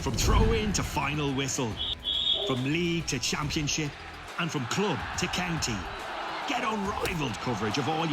From throw-in to final whistle, from league to championship, and from club to county. Get unrivaled coverage of all.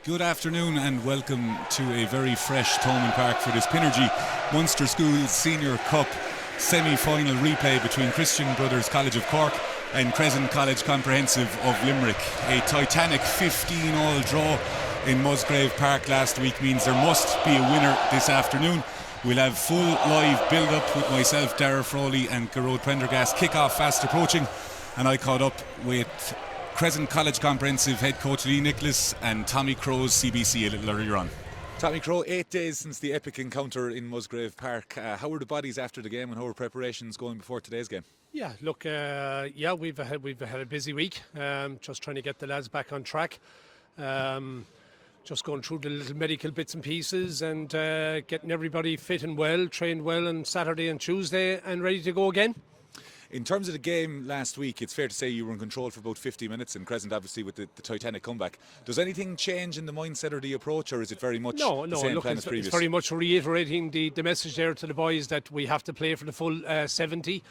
Good afternoon and welcome to a very fresh Thomond Park for this Pinergy Munster Schools Senior Cup semi-final replay between Christian Brothers College of Cork and Crescent College Comprehensive of Limerick. A titanic 15-all draw in Musgrave Park last week means there must be a winner this afternoon. We'll have full live build-up with myself, Darragh Frawley and Garrod Prendergast. Kick-off fast approaching, and I caught up with Crescent College Comprehensive head coach Lee Nicholas and Tommy Crow's CBC a little earlier on. Tommy Crow, 8 days since the epic encounter in Musgrave Park. How were the bodies after the game and how were preparations going before today's game? Yeah, look, we've had a busy week. Just trying to get the lads back on track. Just going through the little medical bits and pieces and getting everybody fit and well, trained well on Saturday and Tuesday and ready to go again. In terms of the game last week, it's fair to say you were in control for about 50 minutes in Crescent, obviously with the titanic comeback. Does anything change in the mindset or the approach, or is it very much the same plan as previous? It's very much reiterating the message there to the boys that we have to play for the full 70,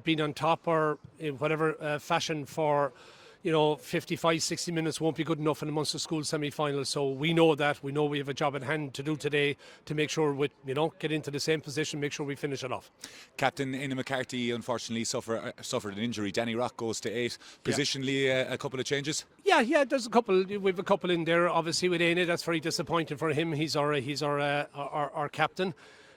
being on top or in whatever fashion for 55, 60 minutes won't be good enough in the Munster School semi-final. So we know that. We know we have a job at hand to do today to make sure we, get into the same position, make sure we finish it off. Captain Eamon McCarthy unfortunately suffered an injury. Danny Rock goes to 8. Positionally, a couple of changes? Yeah, there's a couple. We've a couple in there. Obviously with Aine, that's very disappointing for him. He's our captain.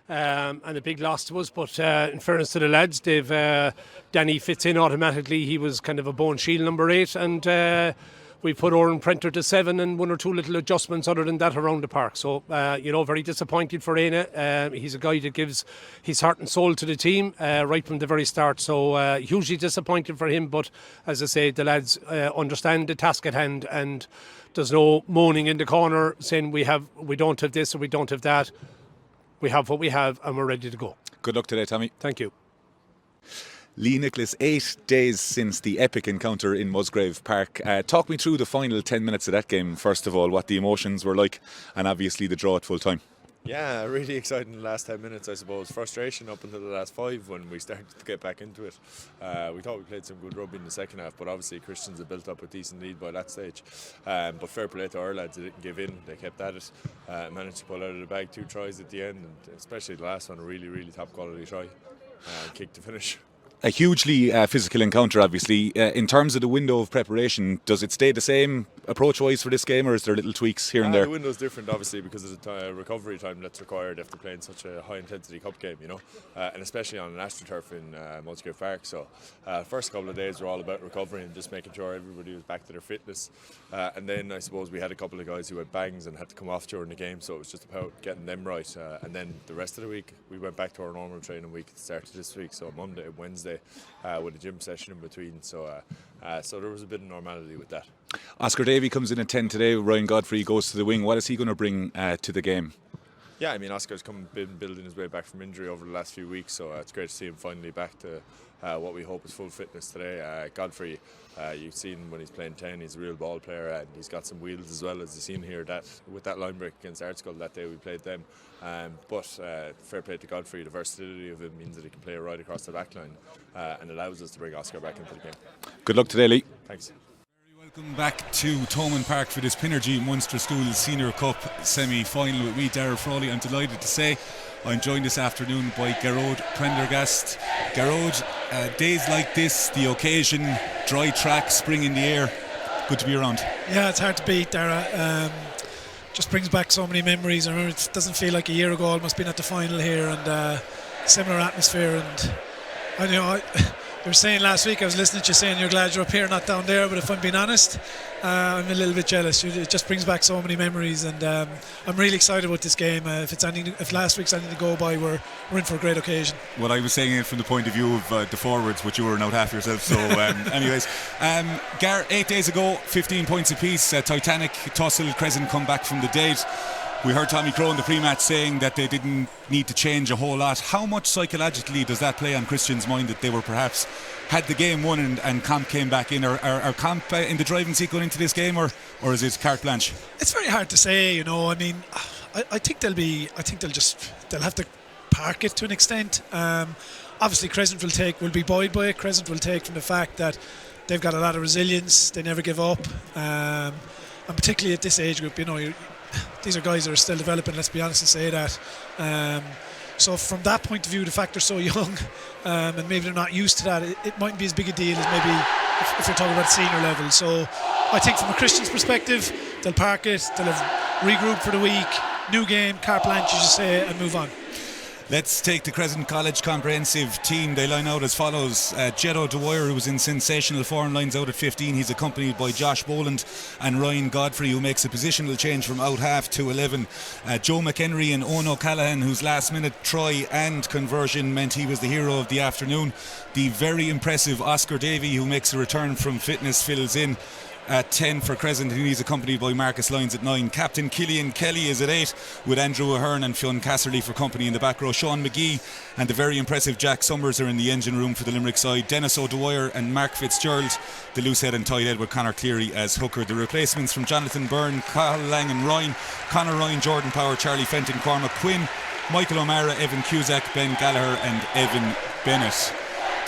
And a big loss to us, but in fairness to the lads, Danny fits in automatically. He was kind of a bone shield number 8, and we put Oran Prenter to 7 and one or two little adjustments other than that around the park. So, very disappointed for Aine. He's a guy that gives his heart and soul to the team right from the very start. So, hugely disappointed for him, but as I say, the lads understand the task at hand, and there's no moaning in the corner saying we don't have this or we don't have that. We have what we have and we're ready to go. Good luck today, Tommy. Thank you. Lee Nicholas, 8 days since the epic encounter in Musgrave Park. Talk me through the final 10 minutes of that game, first of all, what the emotions were like and obviously the draw at full time. Yeah, really exciting the last 10 minutes, I suppose. Frustration up until the last 5 when we started to get back into it. We thought we played some good rugby in the second half, but obviously Christians had built up a decent lead by that stage. But fair play to our lads, they didn't give in, they kept at it. Managed to pull out of the bag 2 tries at the end, and especially the last one, a really, really top quality try. Kick to finish. A hugely physical encounter, obviously. In terms of the window of preparation, does it stay the same approach-wise for this game, or is there little tweaks here and there? The window's different, obviously, because of the recovery time that's required after playing such a high-intensity cup game, and especially on an AstroTurf in Musgrave Park. So, first couple of days were all about recovery and just making sure everybody was back to their fitness. And then I suppose we had a couple of guys who had bangs and had to come off during the game, so it was just about getting them right. And then the rest of the week, we went back to our normal training week. It started this week, so Monday, Wednesday, with a gym session in between, so there was a bit of normality with that. Oscar Davey comes in at 10 today. Ryan Godfrey goes to the wing. What is he going to bring to the game? Yeah, I mean, Oscar's been building his way back from injury over the last few weeks, so it's great to see him finally back to what we hope is full fitness today. Godfrey, you've seen when he's playing 10, he's a real ball player, and he's got some wheels as well, as you've seen here with that line break against Artskull that day we played them. But fair play to Godfrey, the versatility of him means that he can play right across the back line and allows us to bring Oscar back into the game. Good luck today, Lee. Thanks. Welcome back to Thomond Park for this Pinergy Munster Schools Senior Cup semi-final with me, Darragh Frawley. I'm delighted to say I'm joined this afternoon by Garrod Prendergast. Garrod, days like this, the occasion, dry track, spring in the air, good to be around. Yeah, it's hard to beat, Darragh. Just brings back so many memories. I remember it doesn't feel like a year ago, almost been at the final here, and similar atmosphere. And I know you were saying last week, I was listening to you saying you're glad you're up here, not down there. But if I'm being honest, I'm a little bit jealous. It just brings back so many memories, and I'm really excited about this game. If last week's anything to go by, we're in for a great occasion. Well, I was saying it from the point of view of the forwards, but you were out half yourself. So, anyways, Gar, 8 days ago, 15 points apiece. Titanic, Tussle, Crescent come back from the dead. We heard Tommy Crow in the pre-match saying that they didn't need to change a whole lot. How much psychologically does that play on Christian's mind that they were perhaps had the game won and Comp came back in? Or Comp in the driving seat going into this game, or is it carte blanche? It's very hard to say, you know. I mean, I think they'll have to park it to an extent. Obviously, Crescent will be buoyed by it. Crescent will take from the fact that they've got a lot of resilience. They never give up, and particularly at this age group, you know. These are guys that are still developing, let's be honest and say that. So from that point of view, the fact they're so young and maybe they're not used to that, it mightn't be as big a deal as maybe if you're talking about senior level. So I think from a Christian's perspective, they'll park it, they'll have regroup for the week, new game, carte blanche, as you say, and move on. Let's take the Crescent College comprehensive team. They line out as follows. Jeddo Dwyer, who was in sensational form, lines out at 15. He's accompanied by Josh Boland and Ryan Godfrey, who makes a positional change from out half to 11. Joe McHenry and Owen O'Callaghan, whose last minute try and conversion meant he was the hero of the afternoon. The very impressive Oscar Davey, who makes a return from fitness, fills in at 10 for Crescent, and he's accompanied by Marcus Lyons at 9. Captain Killian Kelly is at 8, with Andrew Ahern and Fionn Casserly for company in the back row. Sean McGee and the very impressive Jack Summers are in the engine room for the Limerick side. Dennis O'Dwyer and Mark Fitzgerald, the loosehead and tight head, with Conor Cleary as hooker. The replacements from Jonathan Byrne, Carl Lang and Ryan, Conor Ryan, Jordan Power, Charlie Fenton, Cormac Quinn, Michael O'Mara, Evan Cusack, Ben Gallagher and Evan Bennett.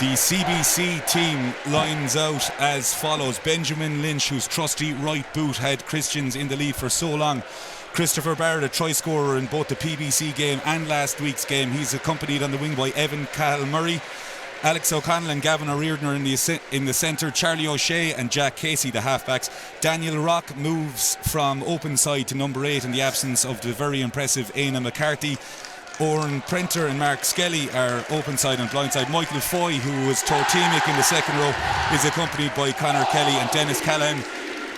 The CBC team lines out as follows. Benjamin Lynch, whose trusty right boot had Christians in the lead for so long. Christopher Barrett, a try scorer in both the PBC game and last week's game. He's accompanied on the wing by Evan Cahill Murray. Alex O'Connell and Gavin O'Riordan are in the centre. Charlie O'Shea and Jack Casey, the halfbacks. Daniel Rock moves from open side to number 8 in the absence of the very impressive Aina McCarthy. Oren Prenter and Mark Skelly are open side and blind side. Michael Foy, who was totemic in the second row, is accompanied by Conor Kelly and Dennis Callahan.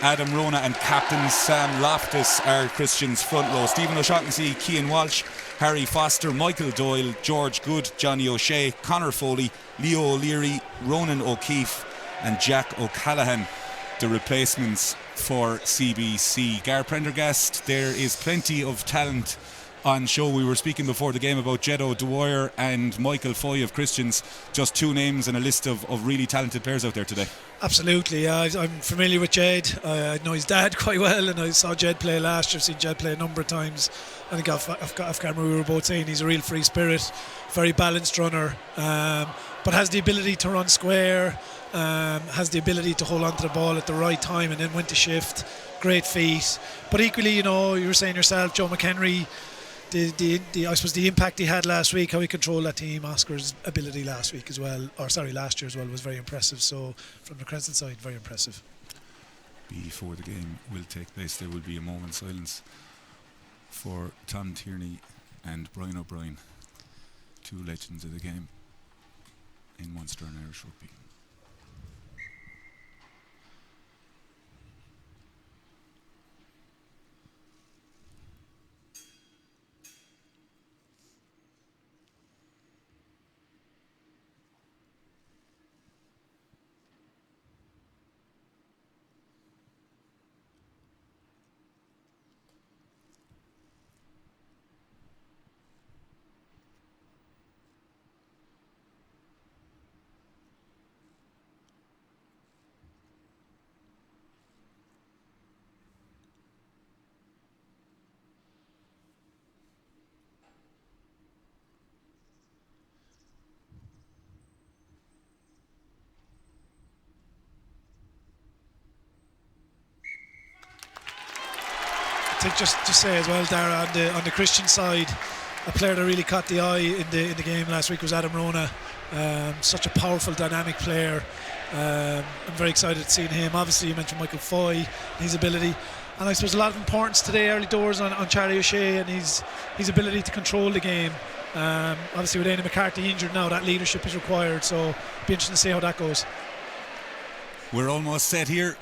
Adam Rona and Captain Sam Loftus are Christian's front row. Stephen O'Shaughnessy, Cian Walsh, Harry Foster, Michael Doyle, George Good, Johnny O'Shea, Conor Foley, Leo O'Leary, Ronan O'Keefe and Jack O'Callaghan, the replacements for CBC. Gar Prendergast, there is plenty of talent on show. We were speaking before the game about Jeddo Dwyer and Michael Foy of Christians. Just two names and a list of really talented players out there today. Absolutely. I'm familiar with Jed. I know his dad quite well, and I saw Jed play last year. I've seen Jed play a number of times. I think off camera we were both saying he's a real free spirit, very balanced runner, but has the ability to run square, has the ability to hold on to the ball at the right time and then when to shift. Great feet. But equally, you know, you were saying yourself, Joe McHenry, I suppose the impact he had last week, how he controlled that team. Oscar's ability last year as well, was very impressive. So from the Crescent side, very impressive. Before the game will take place, there will be a moment's silence for Tom Tierney and Brian O'Brien, two legends of the game in Munster and Irish rugby. I think just to say as well, Dara, on the Christian side, a player that really caught the eye in the game last week was Adam Rona. Such a powerful, dynamic player. I'm very excited to see him. Obviously, you mentioned Michael Foy, his ability, and I suppose a lot of importance today, early doors on Charlie O'Shea and his ability to control the game. Obviously with Aidan McCarthy injured now, that leadership is required, so be interesting to see how that goes. We're almost set here.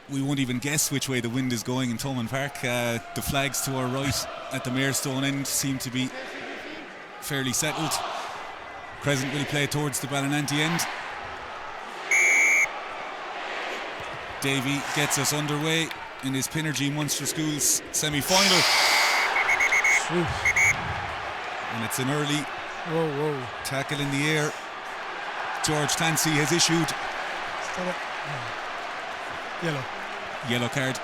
We won't even guess which way the wind is going in Thomond Park. The flags to our right at the Mayorstone end seem to be fairly settled. Crescent will play towards the Ballinanty end. Davy gets us underway in his Pinergy Munster Schools semi-final. And it's an early tackle in the air. George Clancy has issued yellow card.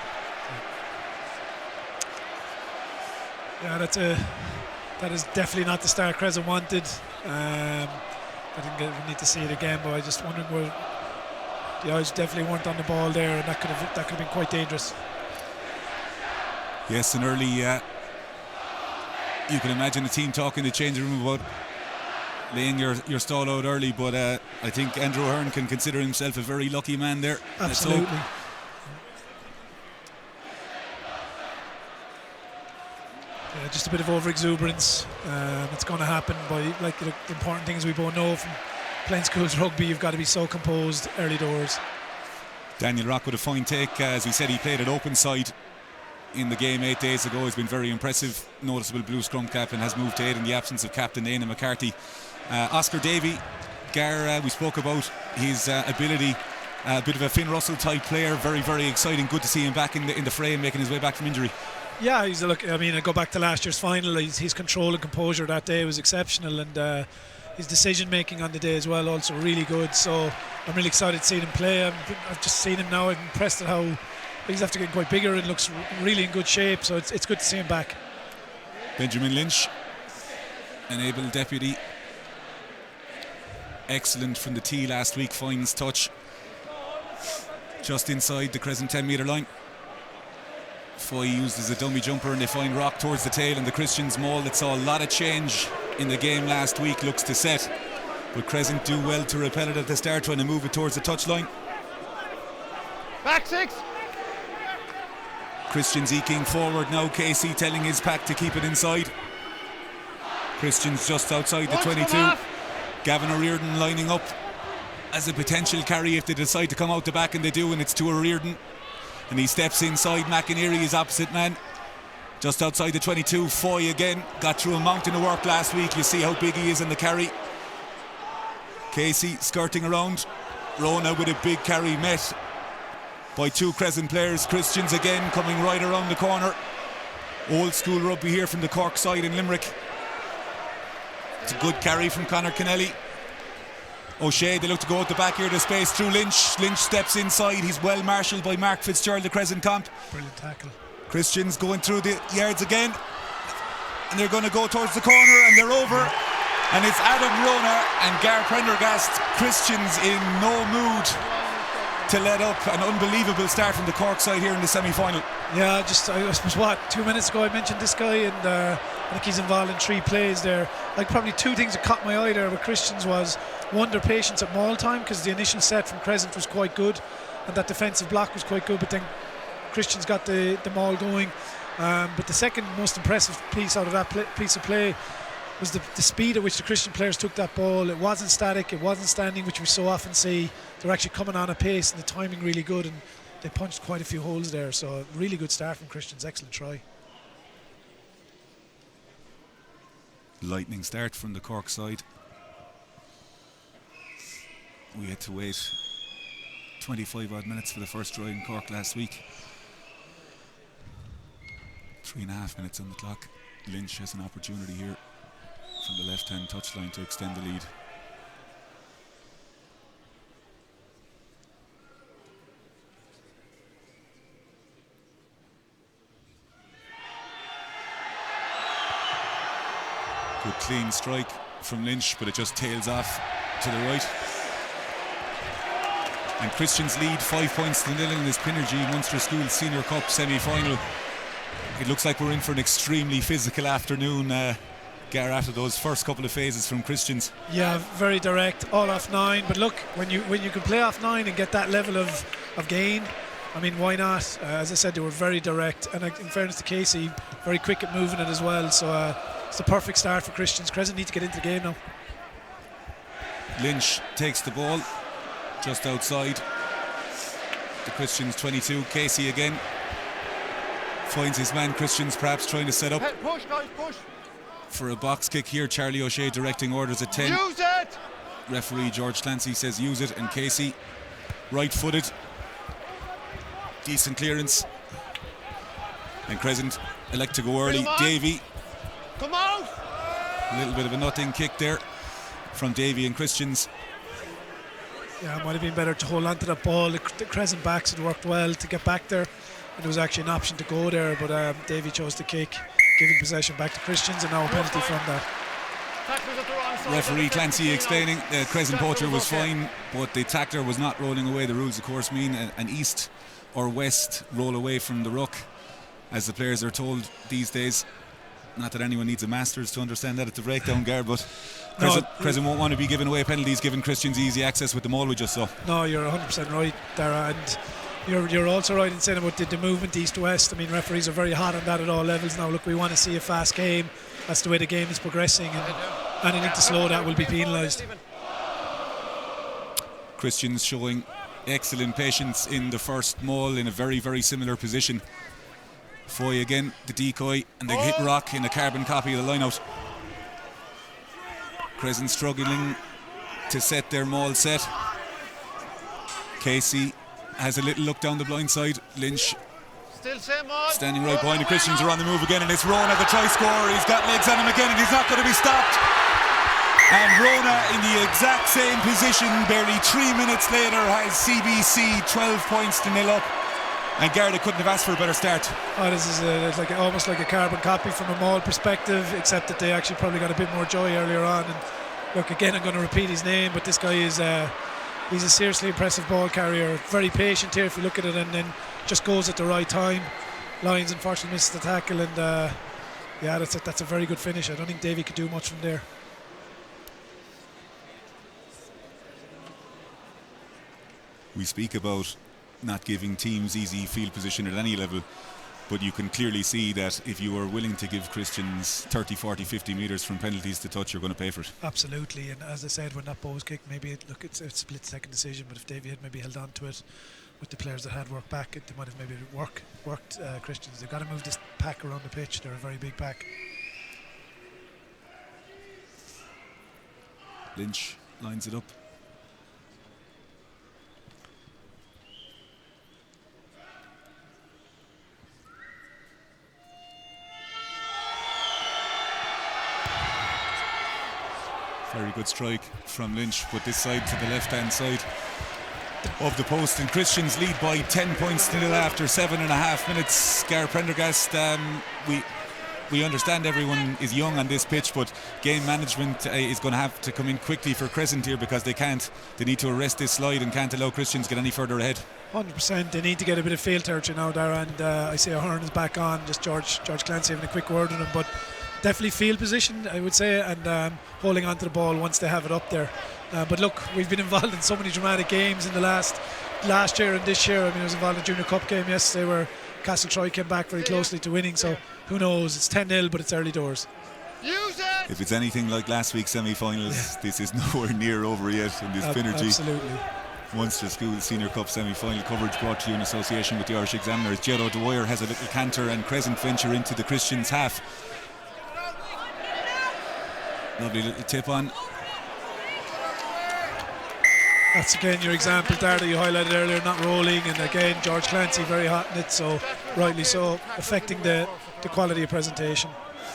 Yeah, that is definitely not the start Crescent wanted. I didn't need to see it again, but I just wondered where the eyes definitely weren't on the ball there, and that could have been quite dangerous. Yes, an early. You can imagine the team talking in the changing room about laying your stall out early, but I think Andrew Hearn can consider himself a very lucky man there. Absolutely. Yeah, just a bit of over-exuberance. It's going to happen by, like, the important things we both know from playing schools rugby. You've got to be so composed early doors. Daniel Rock with a fine take. As we said, he played at open side in the game 8 days ago. He's been very impressive. Noticeable blue scrum cap and has moved to 8 in the absence of captain Aidan McCarthy. Oscar Davy, Gar, we spoke about his ability. A bit of a Finn Russell type player. Very, very exciting. Good to see him back in the fray and making his way back from injury. Yeah, he's a look. I mean, I go back to last year's final. His control and composure that day was exceptional, and his decision making on the day as well, also really good. So I'm really excited to see him play. I've just seen him now. I'm impressed at how he's after getting quite bigger and looks really in good shape. So it's good to see him back. Benjamin Lynch, an able deputy. Excellent from the tee last week. Finds touch just inside the Crescent 10-metre line. Foy used as a dummy jumper, and they find Rock towards the tail, and the Christians maul that saw a lot of change in the game last week looks to set, but Crescent do well to repel it at the start, trying to move it towards the touchline. Back 6. Christians eking forward now. Casey telling his pack to keep it inside. Christians just outside the 22. Gavin O'Riordan lining up as a potential carry if they decide to come out the back, and they do, and it's to O'Riordan. And he steps inside. McInerney, his opposite man, just outside the 22. Foy again got through a mountain of work last week. You see how big he is in the carry. Casey skirting around. Rona with a big carry met by 2 Crescent players. Christians again coming right around the corner. Old school rugby here from the Cork side in Limerick. It's a good carry from Conor Kennelly. O'Shea, they look to go at the back here to space through Lynch. Lynch steps inside. He's well marshalled by Mark Fitzgerald, the Crescent comp. Brilliant tackle. Christians going through the yards again, and they're going to go towards the corner, and they're over. And it's Adam Rona and Gar Prendergast. Christians in no mood to let up. An unbelievable start from the Cork side here in the semi-final. Yeah, I suppose 2 minutes ago I mentioned this guy, and I think he's involved in 3 plays there. Like, probably 2 things that caught my eye there with Christians was, one, their patience at maul time, because the initial set from Crescent was quite good and that defensive block was quite good, but then Christians got the maul going. But the second most impressive piece out of that piece of play was the speed at which the Christian players took that ball. It wasn't static, it wasn't standing, which we so often see. They're actually coming on a pace, and the timing really good, and they punched quite a few holes there. So really good start from Christians. Excellent try. Lightning start from the Cork side. We had to wait 25 odd minutes for the first try in Cork last week. 3.5 minutes on the clock. Lynch has an opportunity here from the left-hand touchline to extend the lead. Good clean strike from Lynch, but it just tails off to the right. And Christians lead 5 points to 0 in this Pinergy Munster School Senior Cup semi-final. It looks like we're in for an extremely physical afternoon, Gar, after those first couple of phases from Christians. Yeah, very direct, all off 9. But look, when you can play off 9 and get that level of gain, I mean, why not? As I said, they were very direct, and in fairness to Casey, very quick at moving it as well. So It's the perfect start for Christians. Crescent need to get into the game now. Lynch takes the ball just outside the Christians 22. Casey again finds his man. Christians perhaps trying to set up Push, guys, push. for a box kick here. Charlie O'Shea directing orders at 10. Use it. Referee George Clancy says use it, and Casey right-footed, decent clearance, and Crescent elect to go early. Davy, Come out. a little bit of a nothing kick there from Davy and Christians. Yeah, it might have been better to hold on to that ball. The Crescent backs had worked well to get back there, and there was actually an option to go there, but Davy chose to kick, giving possession back to Christians, and now a penalty from that. Referee Clancy explaining the Crescent poacher was fine, but the tackler was not rolling away. The rules of course mean an east or west roll away from the ruck, as the players are told these days. Not that anyone needs a master's to understand that at the breakdown, Gar, but Crescent won't want to be giving away penalties, giving Christians easy access with the maul we just saw. No, you're 100% right, Dara, and you're also right in saying about the movement east-west. I mean, referees are very hot on that at all levels now. Look, we want to see a fast game. That's the way the game is progressing, and anything to slow that will be penalised. Christians showing excellent patience in the first maul in a very, very similar position. Foy again, the decoy, and they hit rock in a carbon copy of the line-out. Crescent struggling to set their maul set. Casey has a little look down the blind side. Lynch Still same on. standing right behind. The Christians are on the move again, and it's Rona, the try scorer. He's got legs on him again, and he's not going to be stopped. And Rona in the exact same position, barely 3 minutes later, has CBC 12 points to 0 up. And Garda couldn't have asked for a better start. Oh, this is it's like almost like a carbon copy from a maul perspective, except that they actually probably got a bit more joy earlier on. And look, again, I'm going to repeat his name, but this guy is he's a seriously impressive ball carrier. Very patient here if you look at it, and then just goes at the right time. Lyons unfortunately misses the tackle, and yeah, that's a very good finish. I don't think Davy could do much from there. We speak about not giving teams easy field position at any level, but you can clearly see that if you are willing to give Christians 30, 40, 50 metres from penalties to touch, you're going to pay for it. Absolutely, and as I said, when that ball was kicked, maybe it's a split second decision, but if Davy had maybe held on to it with the players that had worked back, they might have maybe worked Christians. They've got to move this pack around the pitch. They're a very big pack. Lynch lines it up. Very good strike from Lynch, but this side to the left-hand side of the post, and Christians lead by 10 points to 0 after 7.5 minutes. Gar Prendergast, we understand everyone is young on this pitch, but game management is going to have to come in quickly for Crescent here, because they need to arrest this slide and can't allow Christians get any further ahead. 100%. They need to get a bit of field territory now, Dara, and I see Ahern is back on. Just George Clancy having a quick word with him, but definitely field position, I would say, and holding on to the ball once they have it up there. But look, we've been involved in so many dramatic games in the last year and this year. I mean, I was involved in a Junior Cup game yesterday where Castle Troy came back very closely to winning, so who knows? It's 10-0, but it's early doors. Use it. If it's anything like last week's semi-finals, this is nowhere near over yet in this Pinergy. Absolutely. Munster School Senior Cup semi-final coverage brought to you in association with the Irish Examiners. Jero Dwyer has a little canter, and Crescent venture into the Christians' half. Lovely little tip on. That's again your example there that you highlighted earlier, not rolling, and again George Clancy very hot in it, so rightly so, affecting the quality of presentation.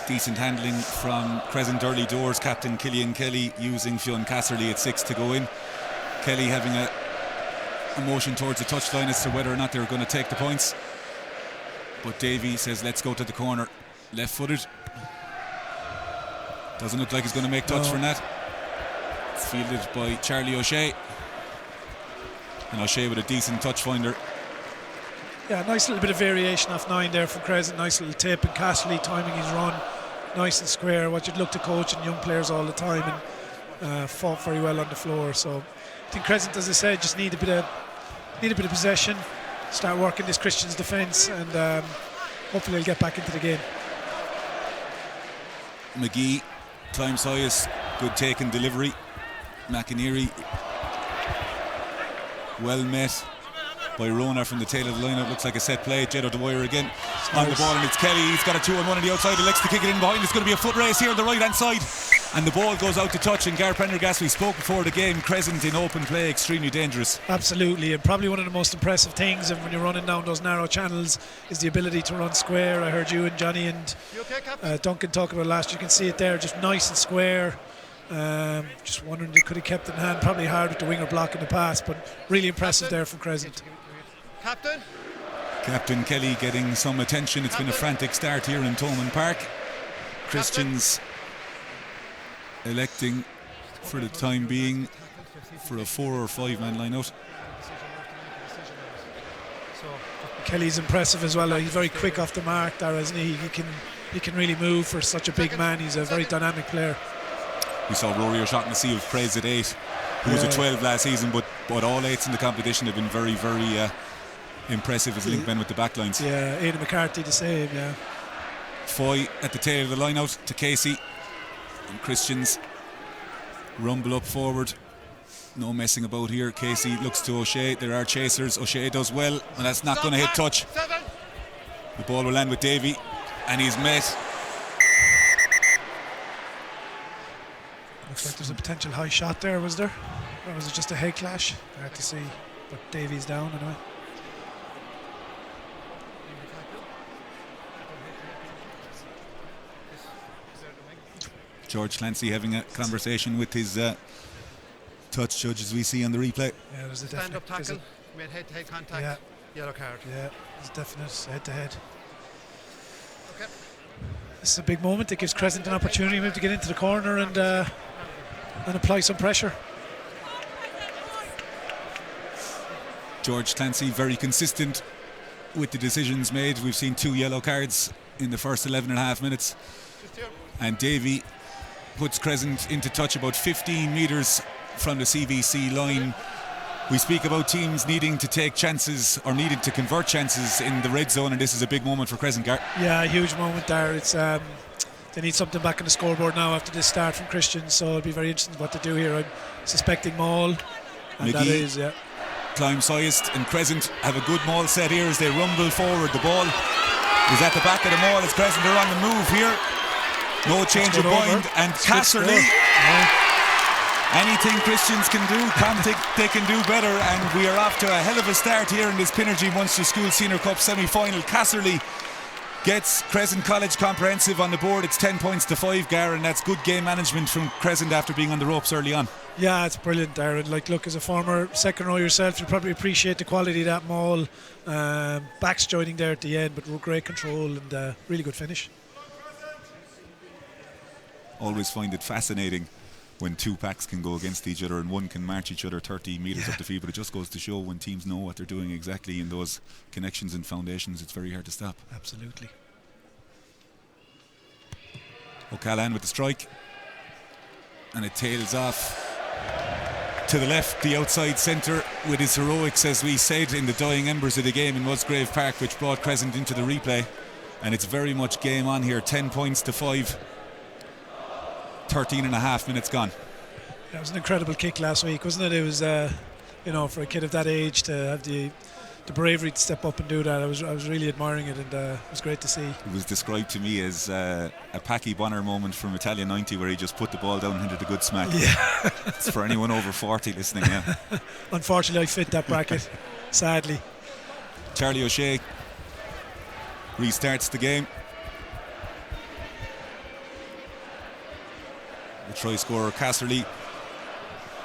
Decent handling from Crescent early doors. Captain Killian Kelly using Fionn Casserly at 6 to go in. Kelly having a motion towards the touchline as to whether or not they were going to take the points, but Davy says let's go to the corner. Left footed. Doesn't look like he's going to make touch from that. It's fielded by Charlie O'Shea, and O'Shea with a decent touch finder. Yeah, nice little bit of variation off 9 there from Crescent. Nice little tip, and Casserly timing his run nice and square, what you'd look to coaching young players all the time, and fought very well on the floor. So I think Crescent, as I said, just need a bit of possession, start working this Christians defence, and hopefully they'll get back into the game. McGee climbs highest, good take and delivery. McInerney well met by Rona from the tail of the lineup. Looks like a set play. Jeddo Dwyer again on the ball, and it's Kelly. He's got a 2-on-1 on the outside. He likes to kick it in behind. It's going to be a foot race here on the right hand side, and the ball goes out to touch. And Gar Prendergast, we spoke before the game, Crescent in open play, extremely dangerous. Absolutely, and probably one of the most impressive things, and when you're running down those narrow channels, is the ability to run square. I heard you and Johnny and Duncan talk about it last. You can see it there, just nice and square. Just wondering they could have kept it in hand. Probably hard with the winger block in the pass, but really impressive there from Crescent. Captain Kelly getting some attention. It's been a frantic start here in Thomond Park. Christians electing for the time being for a 4 or 5 man line out. Kelly's impressive as well. He's very quick off the mark there, isn't he? He can really move for such a big man. He's a very dynamic player. We saw Rory O'Shaughnessy of praise at 8. He was a 12 last season, but all 8s in the competition have been very, very impressive as linkmen with the backlines. Yeah, Aidan McCarthy the same, yeah. Foy at the tail of the line out to Casey. And Christians rumble up forward. No messing about here. Casey looks to O'Shea. There are chasers. O'Shea does well, and that's not going to hit touch. The ball will land with Davy, and he's met. Looks like there's a potential high shot there, was there? Or was it just a head clash? Hard to see, but Davy's down anyway. George Clancy having a conversation with his touch judge, as we see on the replay. Yeah, there's a stand-up tackle, made head-to-head contact, yeah. Yellow card. Yeah, it's definite head-to-head. Okay. This is a big moment. It gives Crescent an opportunity maybe to get into the corner and apply some pressure. George Clancy very consistent with the decisions made. We've seen 2 yellow cards in the first 11 and a half minutes, and Davy puts Crescent into touch about 15 metres from the CBC line. We speak about teams needing to take chances or needing to convert chances in the red zone, and this is a big moment for Crescent, Gar. Yeah, a huge moment there. It's they need something back on the scoreboard now after this start from Christian, so it'll be very interesting what to do here. I'm suspecting maul, and McGee that is, yeah. climbs highest, and Crescent have a good maul set here as they rumble forward. The ball is at the back of the maul as Crescent are on the move here. No change of mind, and Casserly, anything Christians can do, they can do better, and we are off to a hell of a start here in this Pinergy Munster School Senior Cup semi-final. Casserly gets Crescent College Comprehensive on the board. It's 10 points to 5, Gar, and that's good game management from Crescent after being on the ropes early on. Yeah, it's brilliant, Darren. Like, look, as a former second row yourself, you probably appreciate the quality of that maul. Backs joining there at the end, but great control and really good finish. Always find it fascinating when 2 packs can go against each other and one can march each other 30 metres up the field, but it just goes to show when teams know what they're doing exactly in those connections and foundations, it's very hard to stop. Absolutely. O'Callaghan with the strike, and it tails off to the left, the outside centre, with his heroics, as we said, in the dying embers of the game in Musgrave Park, which brought Crescent into the replay, and it's very much game on here. 10 points to 5, 13 and a half minutes gone. That was an incredible kick last week, wasn't it? It was, for a kid of that age to have the bravery to step up and do that. I was really admiring it, and it was great to see. It was described to me as a Packy Bonner moment from Italia 90, where he just put the ball down and hit a good smack. Yeah. It's for anyone over 40 listening. Yeah. Unfortunately, I fit that bracket, sadly. Charlie O'Shea restarts the game. The try scorer Casserly,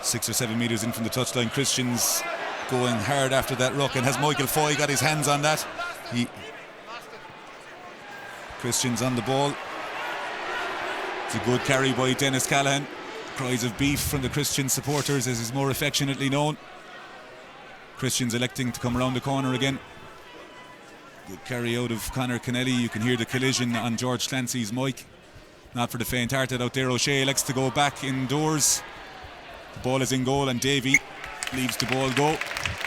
6 or 7 metres in from the touchline. Christians going hard after that ruck, and has Michael Foy got his hands on that? Christians on the ball. It's a good carry by Dennis Callaghan. Cries of beef from the Christian supporters, as is more affectionately known. Christians electing to come around the corner again. Good carry out of Conor Kennelly. You can hear the collision on George Clancy's mic. Not for the faint-hearted out there. O'Shea elects to go back indoors. The ball is in goal, and Davy leaves the ball go.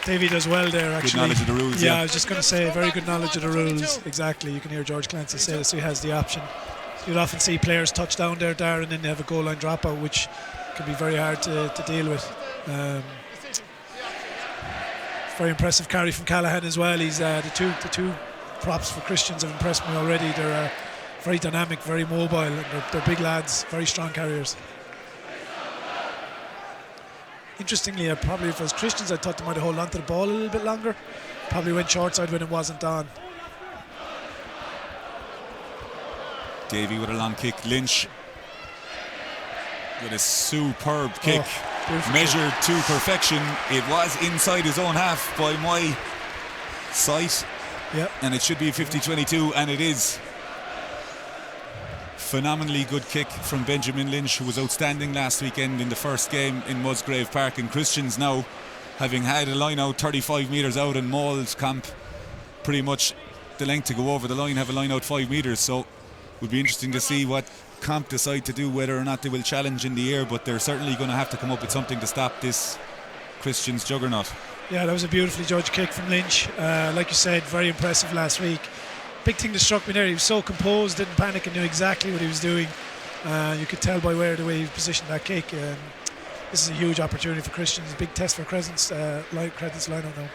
Davy does well there, actually. Good knowledge of the rules. Yeah, I was just going to say, very good knowledge of the rules. Exactly. You can hear George Clancy say this, so he has the option. you'll often see players touch down there, Darren, and then they have a goal line dropout, which can be very hard to deal with. Very impressive carry from Callaghan as well. He's the two props for Christians have impressed me already. They're very dynamic, very mobile, and they're big lads, very strong carriers. Interestingly, probably if it was Christians, I thought they might have hold on to the ball a little bit longer. Probably went short side when it wasn't on. Davy with a long kick. Lynch with a superb kick. Measured to perfection. It was inside his own half by my sight. Yep. And it should be a 50-22, and it is. Phenomenally good kick from Benjamin Lynch, who was outstanding last weekend in the first game in Musgrave Park. And Christians now, having had a line out 35 metres out, and Maul's camp pretty much the length to go over the line, have a line out 5 metres. So it would be interesting to see what Camp decide to do, whether or not they will challenge in the air, but they're certainly going to have to come up with something to stop this Christians juggernaut. Yeah, that was a beautifully judged kick from Lynch. Like you said, very impressive last week. Big thing that struck me there, he was so composed, didn't panic, and knew exactly what he was doing. You could tell by the way he positioned that kick. This is a huge opportunity for Christians, big test for Crescent's line-out now.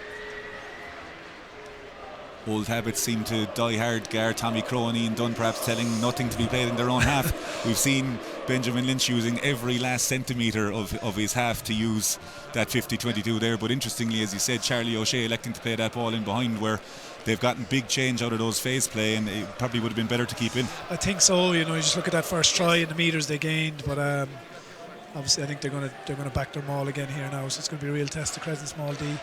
Old habits seem to die hard. Gar, Tommy Crowe and Ian Dunn perhaps telling nothing to be played in their own half. We've seen Benjamin Lynch using every last centimetre of his half to use that 50-22 there. But interestingly, as you said, Charlie O'Shea electing to play that ball in behind, where they've gotten big change out of those phase play, and it probably would have been better to keep in. I think so. You just look at that first try and the metres they gained, but obviously I think they're going to back their maul again here now, so it's going to be a real test of Crescent small D.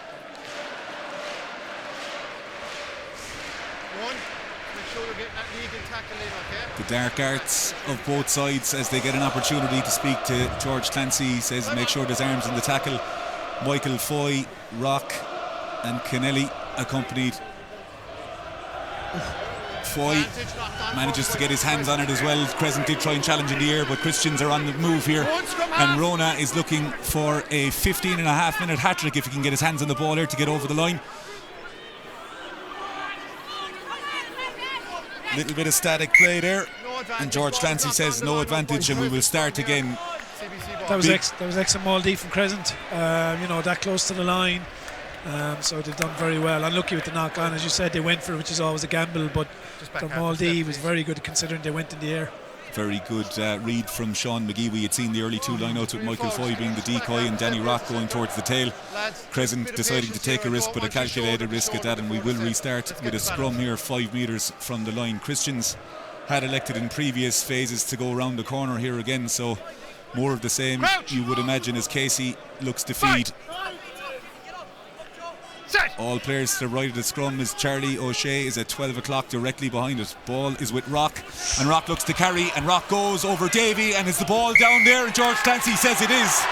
The dark arts of both sides as they get an opportunity to speak to George Clancy. He says make sure there's arms in the tackle. Michael Foy, Rock and Kennelly accompanied. Foy manages to get his hands on it as well. Crescent did try and challenge in the air, but Christians are on the move here, and Rona is looking for a 15.5 minute hat-trick if he can get his hands on the ball here to get over the line. Little bit of static play there, and George Clancy says no advantage, and we will start again. That was excellent ball D from Crescent. That close to the line, so they've done very well. Unlucky with the knock on, as you said, they went for it, which is always a gamble, but their ball D was very good considering they went in the air. Very good read from Sean McGee. We had seen the early two lineouts with Michael Foy being the decoy and Danny Rock going towards the tail. Crescent deciding to take a risk, but a calculated risk at that, and we will restart with a scrum here 5 metres from the line. Christians had elected in previous phases to go around the corner here again, so more of the same you would imagine as Casey looks to feed. All players to the right of the scrum as Charlie O'Shea is at 12 o'clock directly behind it. Ball is with Rock, and Rock looks to carry, and Rock goes over Davy, and is the ball down there? And George Clancy says it is.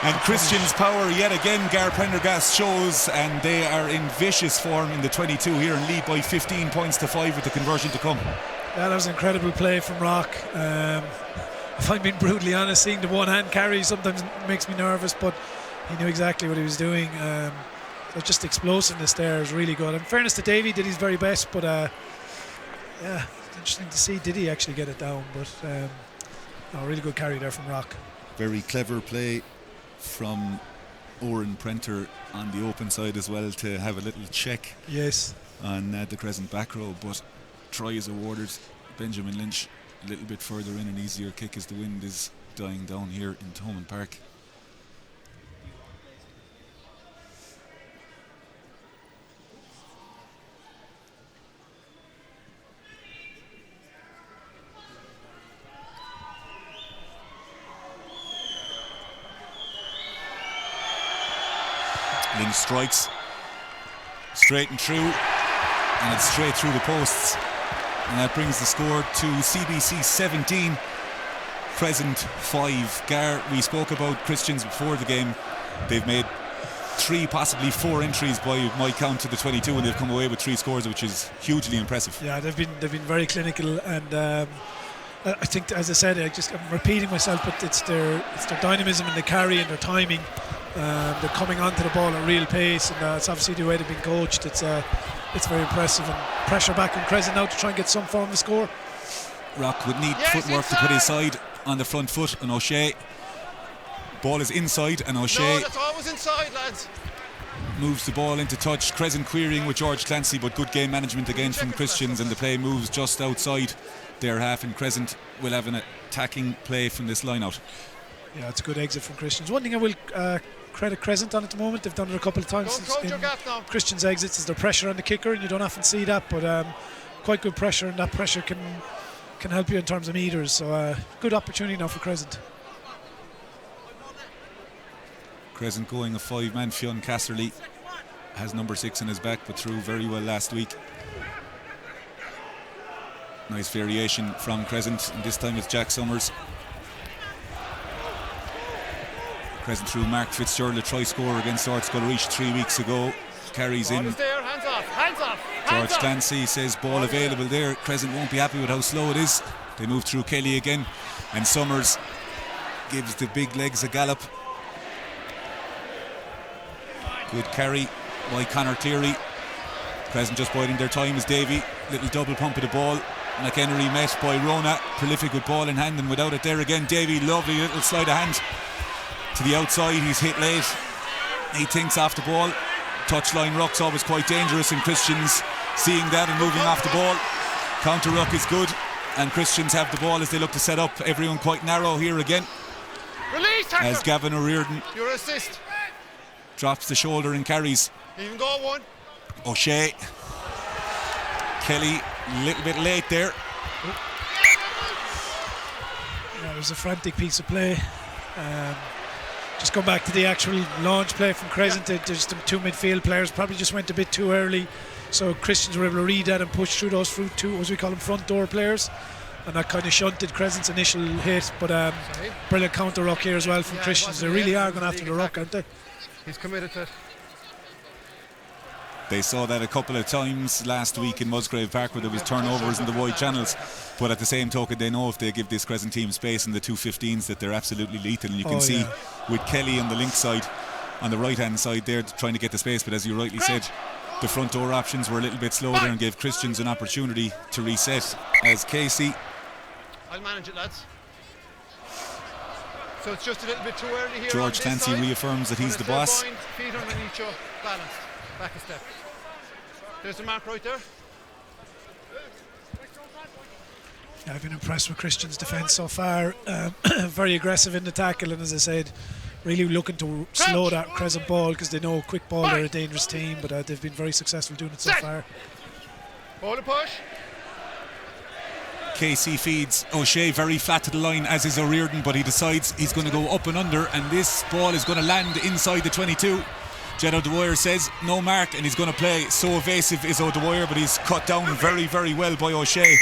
And Christian's power yet again, Gar Prendergast shows, and they are in vicious form in the 22 here and lead by 15 points to 5 with the conversion to come. Yeah, that was an incredible play from Rock. If I'm being brutally honest, seeing the one hand carry sometimes makes me nervous, but he knew exactly what he was doing. Just explosiveness there is really good. In fairness to Davey, did his very best, but it's interesting to see did he actually get it down. But really good carry there from Rock. Very clever play from Oren Prenter on the open side as well to have a little check. Yes. On the Crescent back row, but try is awarded. Benjamin Lynch a little bit further in, an easier kick as the wind is dying down here in Thomond Park. Lynch strikes straight and true, and it's straight through the posts, and that brings the score to CBC 17, Crescent 5. Gar, we spoke about Christians before the game. They've made 3, possibly 4 entries by my count to the 22, and they've come away with 3 scores, which is hugely impressive. Yeah, they've been very clinical, and I think, as I said, I'm repeating myself, but it's their dynamism and the carry and their timing. They're coming onto the ball at real pace, and it's obviously the way they've been coached. It's very impressive, and pressure back on Crescent now to try and get some form of score. Rock would need footwork to put his side on the front foot, and O'Shea. Ball is inside, and O'Shea That's always inside, lads. moves the ball into touch. Crescent querying with George Clancy, but good game management again from Christians, and the play moves just outside their half, and Crescent will have an attacking play from this line out. Yeah, it's a good exit from Christians. One thing I will credit Crescent on at the moment, they've done it a couple of times in Christians' exits, is their pressure on the kicker, and you don't often see that, but quite good pressure, and that pressure can help you in terms of meters. So good opportunity now for Crescent. Crescent going a 5-man. Fionn Casserly has number 6 in his back, but threw very well last week. Nice variation from Crescent, and this time it's Jack Summers. Crescent through Mark Fitzgerald, a try scorer against Art Scullereach 3 weeks ago. Carries in. George Clancy says ball available there. Crescent won't be happy with how slow it is. They move through Kelly again, and Summers gives the big legs a gallop. Good carry by Conor Cleary. Crescent just biding their time as Davy. Little double pump of the ball. McHenry met by Rona. Prolific with ball in hand, and without it there again, Davy, lovely little slide of hand to the outside. He's hit late. He thinks off the ball. Touchline ruck's always quite dangerous, and Christians seeing that and moving off the ball. Counter ruck is good, and Christians have the ball as they look to set up. Everyone quite narrow here again. Release, as Gavin O'Riordan your assist drops the shoulder and carries. Even go one. O'Shea. Kelly a little bit late there. Yeah, it was a frantic piece of play. Just go back to the actual launch play from Crescent. Just the two midfield players probably just went a bit too early, so Christians were able to read that and push through those two, as we call them, front door players, and that kind of shunted Crescent's initial hit. But brilliant counter ruck here as well from Christians. They really are going after the ruck, aren't they? He's committed to it. They saw that a couple of times last week in Musgrave Park, where there was turnovers in the wide channels, but at the same token they know if they give this Crescent team space in the 215s that they're absolutely lethal, and you can see with Kelly on the link side, on the right hand side there, trying to get the space, but as you rightly said, the front door options were a little bit slow there and gave Christians an opportunity to reset. As Casey, I'll manage it, lads. So it's just a little bit too early here. George Clancy reaffirms that he's the boss. Feet underneath you, balanced. Back a step. There's the mark right there. Yeah, I've been impressed with Christian's defence so far. Very aggressive in the tackle, and as I said, really looking to slow that Crescent ball, because they know quick ball are a dangerous team, but they've been very successful doing it so far. Ball to push. Casey feeds O'Shea very flat to the line, as is O'Riordan, but he decides he's going to go up and under, and this ball is going to land inside the 22. Jed O'Dwyer says no mark, and he's going to play. So evasive is O'Dwyer, but he's cut down very, very well by O'Shea.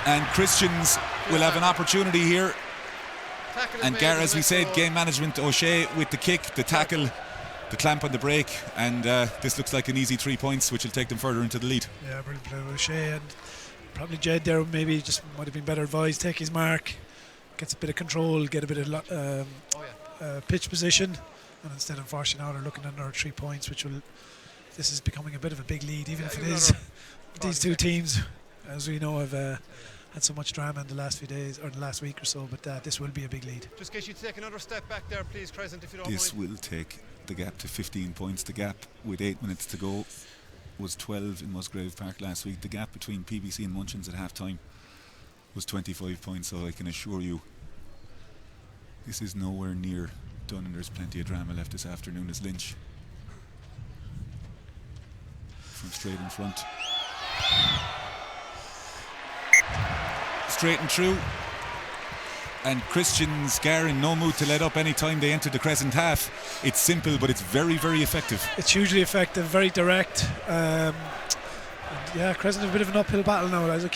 And Christians will have an opportunity here. And Gar, as we said, game management, O'Shea with the kick, the tackle, the clamp on the break, and this looks like an easy 3 points, which will take them further into the lead. Yeah, brilliant play with O'Shea, and probably Jed there maybe just might have been better advised. Take his mark, gets a bit of control, get a bit of pitch position, and instead unfortunately now they're looking at another 3 points, which will, this is becoming a bit of a big lead, even if it is. These two teams, as we know, have had so much drama in the last few days, or the last week or so, but this will be a big lead. Just get you to take another step back there, please, Crescent, if you don't mind. This will take the gap to 15 points. The gap with 8 minutes to go was 12 in Musgrave Park last week. The gap between PBC and Munchins at half time was 25 points, so I can assure you this is nowhere near done, and there's plenty of drama left this afternoon as Lynch from straight in front, straight and true, and Christians Gar in no mood to let up any time they enter the Crescent half. It's simple, but it's very, very effective. It's hugely effective, very direct, and yeah, Crescent have a bit of an uphill battle now, as I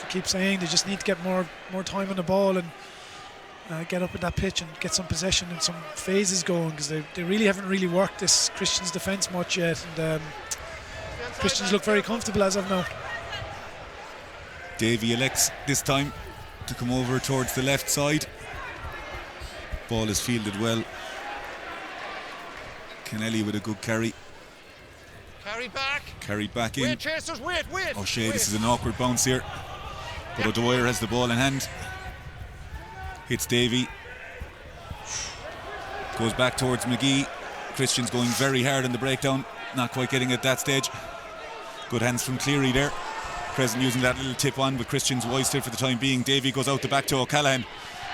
keep saying. They just need to get more time on the ball and get up at that pitch and get some possession and some phases going, because they really haven't really worked this Christians defence much yet, and Christians look very comfortable as of now. Davy elects this time to come over towards the left side. Ball is fielded well. Kennelly with a good carry. Carried back in. Wait, chasers, wait. O'Shea, this is an awkward bounce here. But O'Dwyer has the ball in hand. Hits Davy. Goes back towards McGee. Christian's going very hard in the breakdown. Not quite getting at that stage. Good hands from Cleary there. Crescent using that little tip on, but Christian's wide still for the time being. Davy goes out the back to O'Callaghan.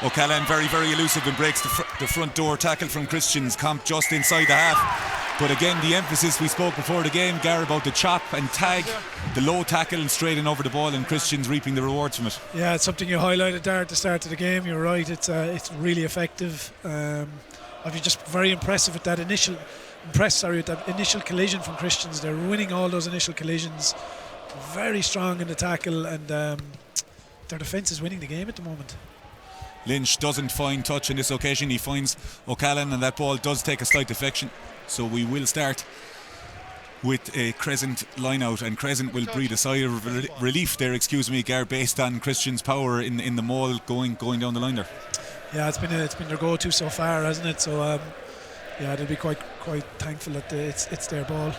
O'Callaghan very, very elusive and breaks the front door tackle from Christian's. Comp just inside the half. But again, the emphasis we spoke before the game, Gar, about the chop and tag, the low tackle and straight in over the ball, and Christian's reaping the rewards from it. Yeah, it's something you highlighted there at the start of the game. You're right, it's really effective. I've been just very impressive with that initial collision from Christians. They're winning all those initial collisions. Very strong in the tackle, and their defence is winning the game at the moment. Lynch doesn't find touch on this occasion. He finds O'Callaghan, and that ball does take a slight deflection. So we will start with a Crescent line out, and Crescent will breathe a sigh of relief there, Gar, based on Christian's power in the maul going down the line there. Yeah, it's been their go-to so far, hasn't it? So they'll be quite thankful that it's their ball.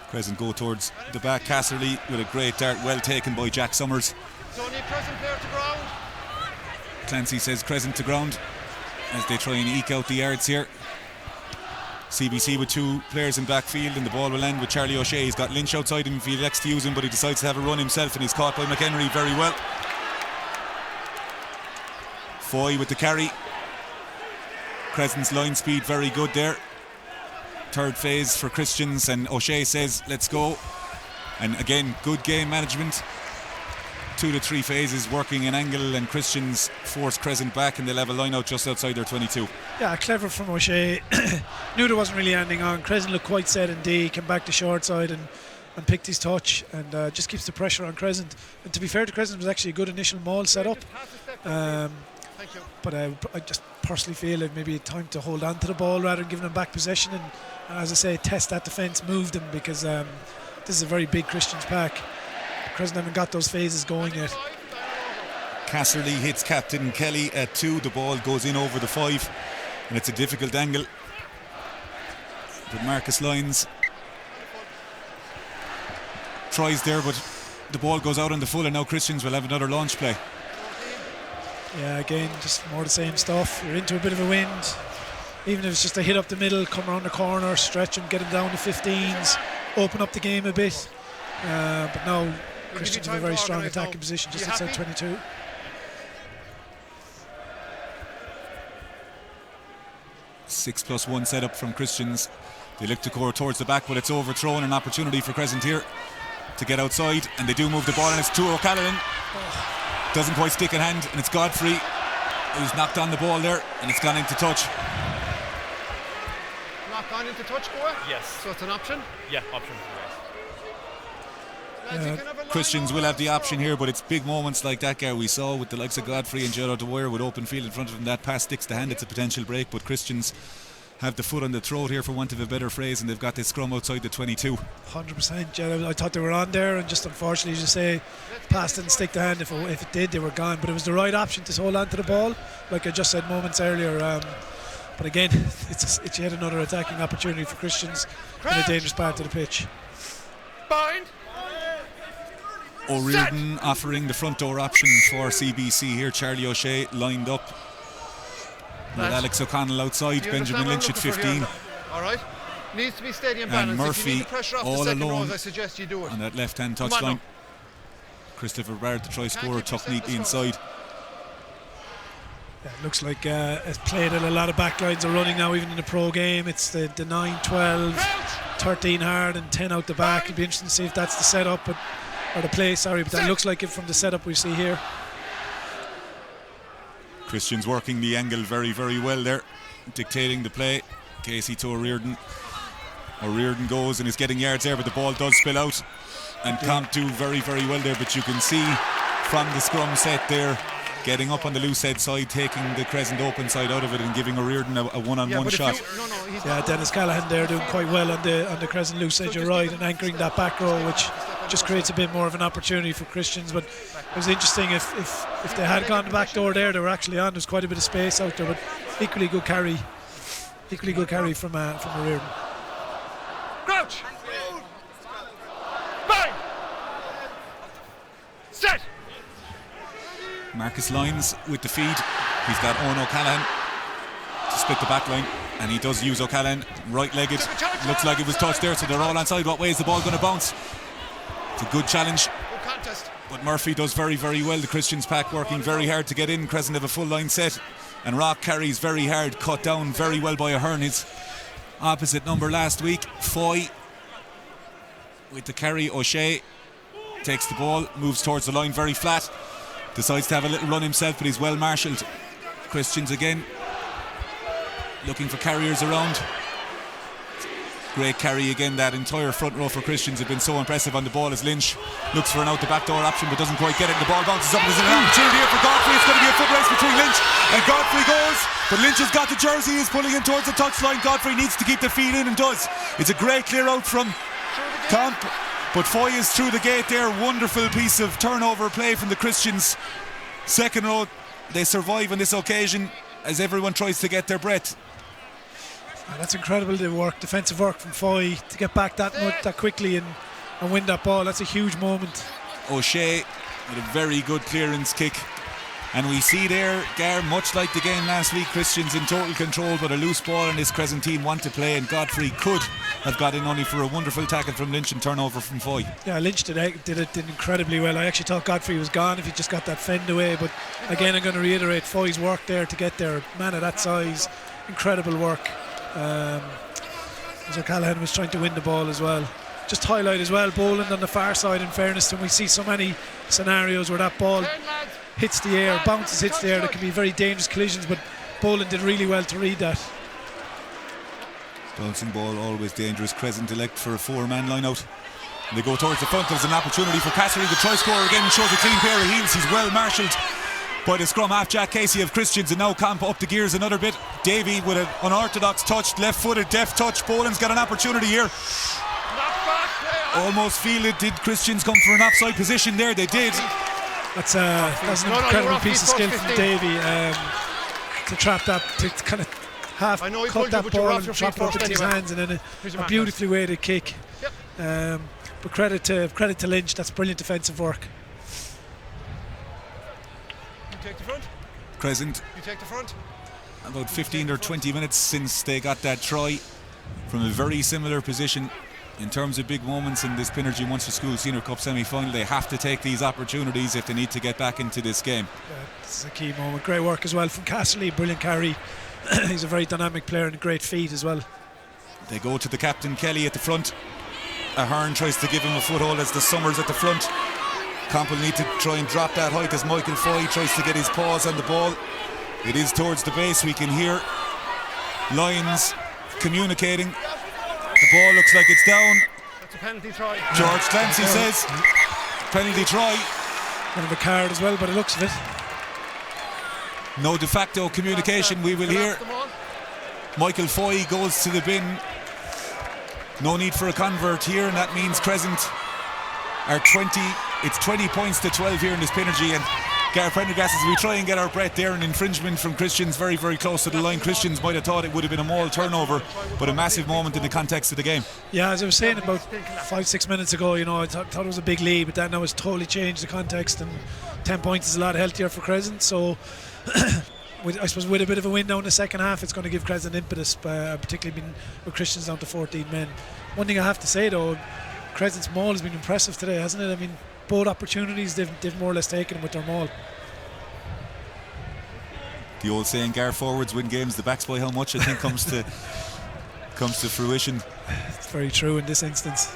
Crescent go towards the back. Casserly with a great dart, well taken by Jack Summers. It's only a Crescent player to ground. Clancy says Crescent to ground as they try and eke out the yards here. CBC with two players in backfield, and the ball will end with Charlie O'Shea. He's got Lynch outside him if he elects to use him, but he decides to have a run himself, and he's caught by McHenry very well. Foy with the carry. Crescent's line speed very good there. Third phase for Christians, and O'Shea says let's go. And again, good game management. 2 to 3 phases working an angle, and Christians force Crescent back, and they'll have a line out just outside their 22. Yeah, clever from O'Shea. Knew there wasn't really anything on. Crescent looked quite set in D, came back to short side and picked his touch, and just keeps the pressure on Crescent. And to be fair to Crescent, it was actually a good initial maul set up. But I just personally feel it maybe time to hold on to the ball rather than giving them back possession, and as I say, test that defence, move them, because this is a very big Christians pack. Crescent haven't got those phases going yet. Casserly hits Captain Kelly at 2. The ball goes in over the 5, and it's a difficult angle. But Marcus Lyons tries there, but the ball goes out on the full, and now Christians will have another launch play. Yeah, again, just more the same stuff. You're into a bit of a wind. Even if it's just a hit up the middle, come around the corner, stretch them, get them down to 15s, open up the game a bit. But now Christians have a very strong attacking position just outside 22. Six plus 1 setup from Christians. They look to core towards the back, but it's overthrown. An opportunity for Crescent here to get outside, and they do move the ball, and it's to O'Callaghan. Doesn't quite stick in hand, and it's Godfrey who's knocked on the ball there, and it's gone into touch. Not gone into touch, Goa? Yes. So it's an option? Yeah, option. Christians will have the option here, but it's big moments like that, Gar, we saw with the likes of Godfrey and Gerard Dwyer with open field in front of them. That pass sticks to hand, it's a potential break, but Christians have the foot on the throat here, for want of a better phrase, and they've got this scrum outside the 22. 100%, yeah, I thought they were on there, and just unfortunately, as you say, pass didn't stick to hand. If it did, they were gone, but it was the right option to hold on to the ball, like I just said moments earlier. But again, it's yet another attacking opportunity for Christians in a dangerous part of the pitch. Bind. O'Riordan offering the front door option for CBC here. Charlie O'Shea lined up with Alex O'Connell outside. Benjamin Lynch at 15. All right. Needs to be steady and balanced. And Murphy if you need the pressure off all the second alone rows, I suggest you do it. on that left hand touchline. Christopher Barrett, the try scorer, tucked neatly inside. Yeah, it looks like it's played in a lot of backlines are running now, even in the pro game. It's the 9, 12, 13 hard and 10 out the back. It'll be interesting to see if that's the setup, or the play, but that looks like it from the setup we see here. Christians working the angle very, very well there, dictating the play. Casey to O'Riordan. O'Riordan goes and is getting yards there, but the ball does spill out, and can't do very, very well there. But you can see from the scrum set there, getting up on the loose head side, taking the Crescent open side out of it, and giving O'Riordan a one-on-one shot. Dennis Callahan there doing quite well on the Crescent loose edge, you're right, and anchoring that back row, which just creates a bit more of an opportunity for Christians. But it was interesting, if they had gone the back door there, they were actually on. There's quite a bit of space out there, but equally good carry from Reardon. Crouch. Bang. Set. Marcus Lyons with the feed. He's got Owen O'Callaghan to split the back line, and he does use O'Callaghan, right-legged. Looks like it was touched there, so they're all onside. What way is the ball going to bounce? It's a good challenge, but Murphy does very, very well. The Christians pack working very hard to get in. Crescent have a full line set, and Rock carries very hard, cut down very well by Ahern, his opposite number last week. Foy with the carry. O'Shea takes the ball, moves towards the line very flat, decides to have a little run himself, but he's well marshalled. Christians again looking for carriers around. Great carry again. That entire front row for Christians have been so impressive on the ball as Lynch looks for an out the back door option but doesn't quite get it. The ball bounces up. There's an opportunity here for Godfrey. It's going to be a foot race between Lynch and Godfrey goes, but Lynch has got the jersey. He's pulling him towards the touchline. Godfrey needs to keep the feet in and does. It's a great clear out from Camp, but Foy is through the gate there. Wonderful piece of turnover play from the Christians. Second row, they survive on this occasion as everyone tries to get their breath. That's incredible, the work, defensive work from Foy to get back that quickly and win that ball. That's a huge moment. O'Shea with a very good clearance kick, and we see there, Gar, much like the game last week, Christians in total control, but a loose ball and this Crescent team want to play, and Godfrey could have got in only for a wonderful tackle from Lynch and turnover from Foy. Yeah, Lynch did incredibly well. I actually thought Godfrey was gone if he just got that fend away, but again I'm going to reiterate Foy's work there to get there. Man of that size, incredible work. As O'Callaghan was trying to win the ball as well. Just highlight as well, Boland on the far side, in fairness to him. We see so many scenarios where that ball hits the air, bounces, hits the air. There can be very dangerous collisions, but Boland did really well to read that. Bouncing ball, always dangerous. Crescent elect for a 4-man line out. And they go towards the front. There's an opportunity for Cassidy. The try scorer again shows a clean pair of heels. He's well marshalled by the scrum half Jack Casey of Christians, and now Camp up the gears another bit. Davey with an unorthodox touch, left-footed deft touch. Boland's got an opportunity here. Almost feel it. Did Christians come for an offside position there? They did. That's an incredible piece of skill from Davey to trap that, to kind of half cut that ball and trap it up into his hands, and then a beautifully weighted kick. But credit to Lynch. That's brilliant defensive work. Take the front. Crescent. You take the front. About 15 or 20 minutes since they got that try from a very similar position. In terms of big moments in this Pinergy Munster School Senior Cup semi-final, they have to take these opportunities if they need to get back into this game. Yeah, this is a key moment. Great work as well from Castley. Brilliant carry. He's a very dynamic player and great feet as well. They go to the captain Kelly at the front. Ahern tries to give him a foothold as the Summers at the front. Camp will need to try and drop that height as Michael Foy tries to get his paws on the ball. It is towards the base. We can hear Lyons communicating. The ball looks like it's down. That's a penalty try. George Clancy says penalty try. Kind of a card as well by the looks of it. No de facto communication. We will hear. Michael Foy goes to the bin. No need for a convert here, and that means Crescent are 20. It's 20 points to 12 here in this Pinergy, and Gareth Prendergast, as we try and get our breath there, an infringement from Christians very, very close to the line. Christians might have thought it would have been a maul turnover, but a massive moment in the context of the game. Yeah, as I was saying about 5-6 minutes ago, I thought it was a big lead, but that now has totally changed the context, and 10 points is a lot healthier for Crescent. So I suppose with a bit of a win now in the second half, it's going to give Crescent impetus, particularly being with Christians down to 14 men. One thing I have to say though, Crescent's maul has been impressive today, hasn't it? I mean, both opportunities they've more or less taken with their maul. The old saying, Gar, forwards win games, the backs by how much, I think comes to fruition. It's very true in this instance.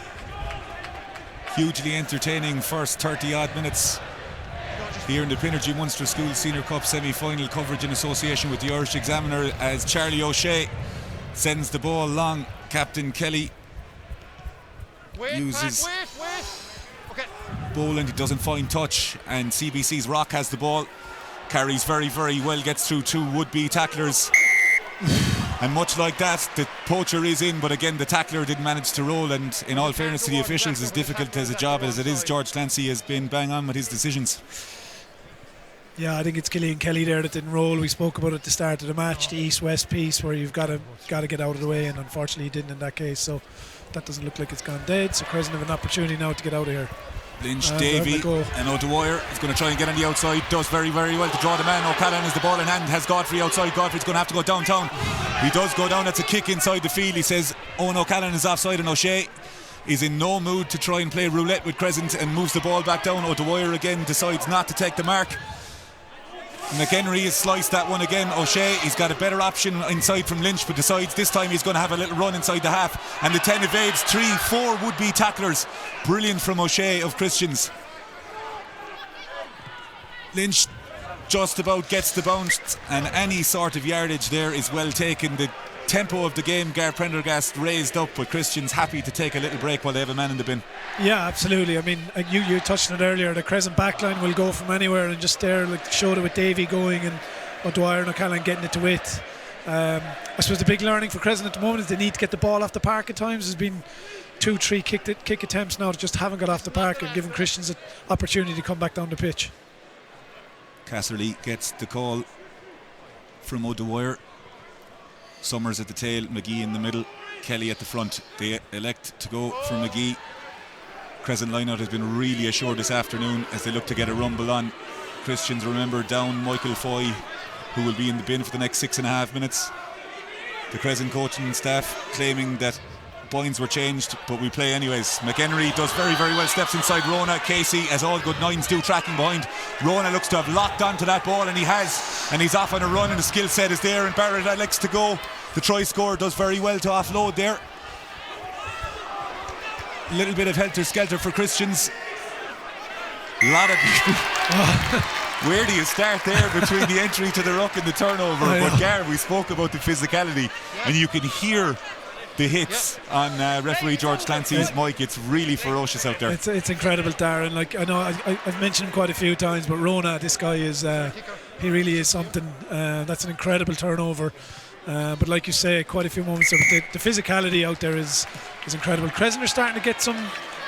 Hugely entertaining first 30 odd minutes here in the Pinergy Munster School Senior Cup semi-final, coverage in association with the Irish Examiner, as Charlie O'Shea sends the ball long. Captain Kelly uses Okay. Boland, doesn't find touch, and CBC's Rock has the ball, carries very, very well, gets through two would-be tacklers, and much like that, the poacher is in, but again the tackler didn't manage to roll. And in all fairness to the officials, as difficult as a job as it is, George Clancy has been bang on with his decisions. Yeah, I think it's Killian Kelly there that didn't roll. We spoke about it at the start of the match, the east-west piece where you've got to get out of the way, and unfortunately he didn't in that case. So that doesn't look like it's gone dead. So Crescent have an opportunity now to get out of here. Lynch, Davy and O'Dwyer is going to try and get on the outside. Does very, very well to draw the man. O'Callaghan has the ball in hand, has Godfrey outside. Godfrey's going to have to go downtown. He does go down. That's a kick inside the field. He says Owen O'Callaghan is offside, and O'Shea is in no mood to try and play roulette with Crescent and moves the ball back down. O'Dwyer again decides not to take the mark. McHenry has sliced that one again. O'Shea, he's got a better option inside from Lynch, but decides this time he's going to have a little run inside the half, and the 10 evades 3-4 would-be tacklers. Brilliant from O'Shea of Christians. Lynch just about gets the bounce, and any sort of yardage there is well taken. The tempo of the game, Gar Prendergast raised up, but Christians happy to take a little break while they have a man in the bin. Yeah, absolutely. I mean, you touched on it earlier. The Crescent backline will go from anywhere, and just there, like, showed it with Davy going and O'Dwyer and O'Callaghan getting it to width. I suppose the big learning for Crescent at the moment is they need to get the ball off the park at times. There's been 2-3 kick attempts now that just haven't got off the park and given Christians an opportunity to come back down the pitch. Casserly gets the call from O'Dwyer. Summers at the tail, McGee in the middle, Kelly at the front. They elect to go for McGee. Crescent lineout has been really assured this afternoon as they look to get a rumble on. Christians, remember, down Michael Foy, who will be in the bin for the next 6.5 minutes. The Crescent coaching staff claiming that binds were changed, but we play anyways. McHenry does very, very well, steps inside Rona. Casey, as all good nines do, tracking behind. Rona looks to have locked onto that ball, and he has, and he's off on a run, and the skill set is there, and Barrett elects to go. The try scorer does very well to offload there. A little bit of helter-skelter for Christians. A lot of where do you start there between the entry to the ruck and the turnover? But Gar, we spoke about the physicality, and you can hear the hits on referee George Clancy's mic. It's really ferocious out there. It's incredible, Darren. Like, I know I've mentioned him quite a few times, but Rona, this guy is he really is something. That's an incredible turnover. But like you say, quite a few moments there. The physicality out there is incredible. Crescent are starting to get some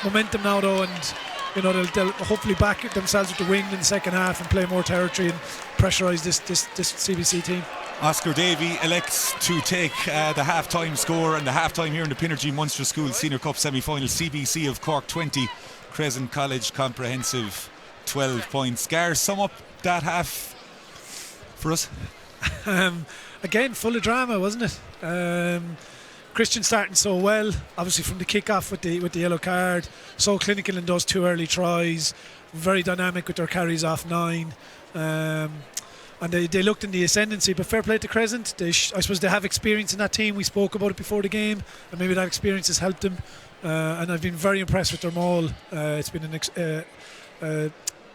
momentum now, though, and you know they'll hopefully back themselves with the wing in the second half and play more territory and pressurise this CBC team. Oscar Davey elects to take the half-time score, and the half-time here in the Pinergy Munster School Senior Cup semi-final. CBC of Cork 20, Crescent College Comprehensive 12 points. Gar, sum up that half for us. Again, full of drama, wasn't it? Christian starting so well, obviously from the kick-off with the yellow card, so clinical in those 2 early tries, very dynamic with their carries off 9. And they looked in the ascendancy, but fair play to Crescent. I suppose they have experience in that team. We spoke about it before the game, and maybe that experience has helped them. And I've been very impressed with their maul. It's been a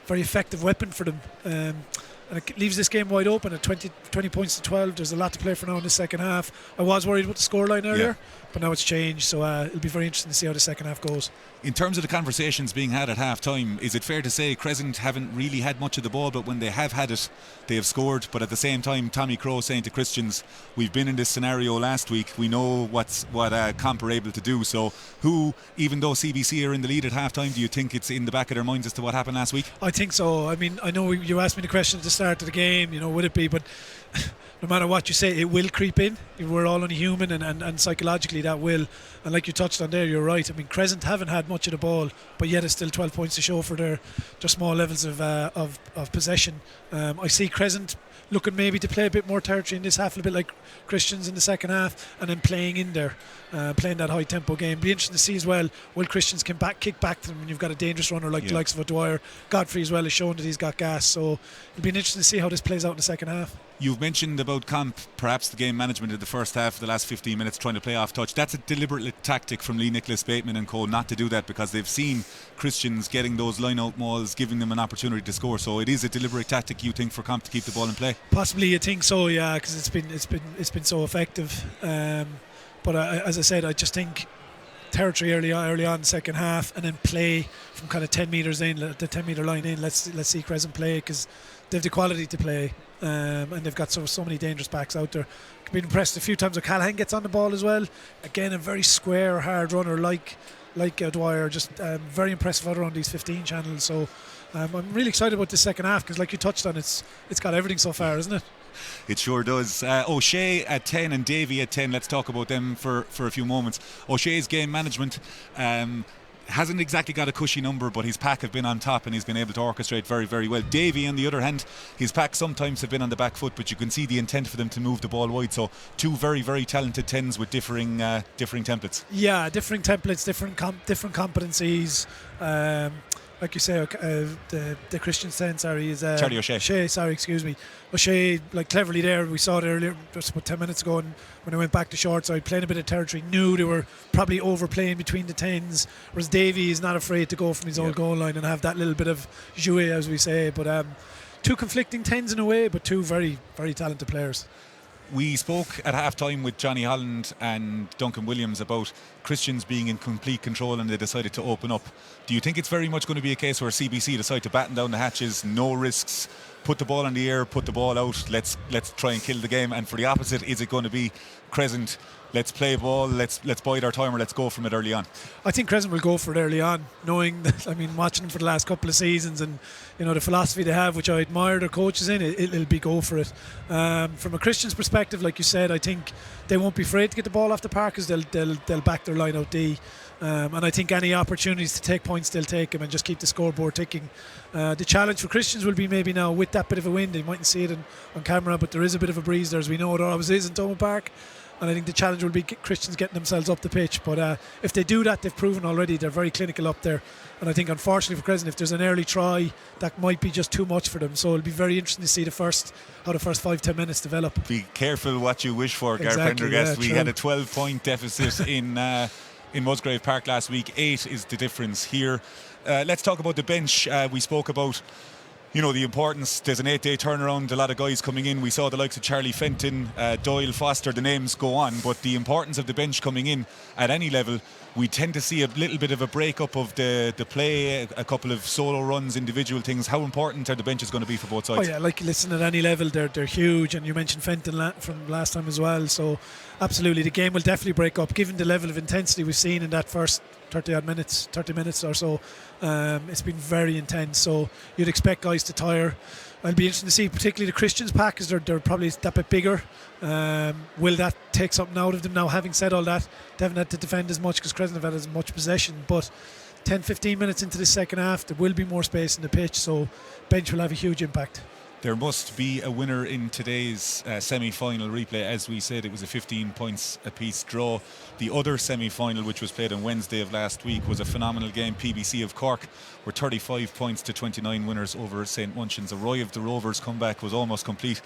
very effective weapon for them. And it leaves this game wide open at 20 points to 12. There's a lot to play for now in the second half. I was worried about the scoreline earlier, but now it's changed, so it'll be very interesting to see how the second half goes. In terms of the conversations being had at half-time, is it fair to say Crescent haven't really had much of the ball, but when they have had it, they have scored? But at the same time, Tommy Crowe saying to Christians, we've been in this scenario last week, we know what Comp are able to do. So who, even though CBC are in the lead at half-time, do you think it's in the back of their minds as to what happened last week? I think so. I mean, I know you asked me the question at the start of the game, would it be, but no matter what you say, it will creep in. We're all only human, and psychologically that will. And like you touched on there, you're right. I mean, Crescent haven't had much of the ball, but yet it's still 12 points to show for their small levels of possession. I see Crescent looking maybe to play a bit more territory in this half, a bit like Christians in the second half, and then playing in there, playing that high tempo game. Be interesting to see as well, will Christians kick back to them when you've got a dangerous runner like the likes of O'Dwyer. Godfrey as well has shown that he's got gas, so it'll be interesting to see how this plays out in the second half. You've mentioned about Comp, perhaps the game management in the first half, the last 15 minutes trying to play off touch. That's a deliberate tactic from Lee Nicholas, Bateman and co not to do that, because they've seen Christians getting those line-out mauls, giving them an opportunity to score. So it is a deliberate tactic, you think, for Comp to keep the ball in play? Possibly, you think so, yeah, because it's been so effective. But as I said, I just think territory early on in the second half, and then play from kind of 10 metres in, the 10 metre line in. Let's see Crescent play, because they have the quality to play, and they've got so many dangerous backs out there. I've been impressed a few times with O'Callaghan gets on the ball as well. Again, a very square, hard runner like O'Dwyer. Just very impressive out around these 15 channels. So I'm really excited about this second half because, like you touched on, it's got everything so far, isn't it? It sure does. O'Shea at 10 and Davy at 10. Let's talk about them for a few moments. O'Shea's game management hasn't exactly got a cushy number, but his pack have been on top and he's been able to orchestrate very, very well. Davy, on the other hand, his pack sometimes have been on the back foot, but you can see the intent for them to move the ball wide. So two very, very talented 10s with differing templates. Yeah, differing templates, different competencies. Like you say, the Christian 10, sorry, is Charlie O'Shea. O'Shea, like cleverly there, we saw it earlier, just about 10 minutes ago, and when I went back to short side, playing a bit of territory, knew they were probably overplaying between the 10s, whereas Davy is not afraid to go from his own goal line and have that little bit of jouet, as we say. But two conflicting 10s in a way, but two very, very talented players. We spoke at half-time with Johnny Holland and Duncan Williams about Christians being in complete control, and they decided to open up. Do you think it's very much going to be a case where CBC decide to batten down the hatches, no risks, put the ball in the air, put the ball out, let's try and kill the game? And for the opposite, is it going to be Crescent, let's play ball, let's bide our time, or let's go from it early on? I think Crescent will go for it early on, knowing that, watching them for the last couple of seasons and the philosophy they have, which I admire their coaches in, it'll be go for it. From a Christian's perspective, like you said, I think they won't be afraid to get the ball off the park because they'll back their line out D. And I think any opportunities to take points, they'll take them and just keep the scoreboard ticking. The challenge for Christians will be maybe now with that bit of a wind. You mightn't see it on camera, but there is a bit of a breeze there, as we know there always is in Thomond Park. And I think the challenge will be Christians getting themselves up the pitch. But if they do that, they've proven already they're very clinical up there. And I think, unfortunately for Crescent, if there's an early try, that might be just too much for them. So it'll be very interesting to see how the first 5-10 minutes develop. Be careful what you wish for, Gareth Exactly, Prendergast. yeah, we had a 12-point deficit in Musgrave Park last week. 8 is the difference here. Let's talk about the bench. We spoke about the importance. There's an 8-day turnaround, a lot of guys coming in. We saw the likes of Charlie Fenton, Doyle, Foster, the names go on, but the importance of the bench coming in at any level, we tend to see a little bit of a breakup of the play, a couple of solo runs, individual things. How important are the benches going to be for both sides? Oh yeah, listen, at any level they're huge, and you mentioned Fenton from last time as well, so absolutely the game will definitely break up given the level of intensity we've seen in that first 30 minutes or so. It's been very intense, so you'd expect guys to tire. I'll be interested to see particularly the Christians pack, because they're probably that bit bigger. Will that take something out of them? Now, having said all that, they haven't had to defend as much because Crescent have had as much possession, but 10-15 minutes into the second half there will be more space in the pitch, so bench will have a huge impact. There must be a winner in today's semi-final replay. As we said, it was a 15 points apiece draw. The other semi-final, which was played on Wednesday of last week, was a phenomenal game. PBC of Cork were 35 points to 29 winners over St Munchin's. A Roy of the Rovers comeback was almost complete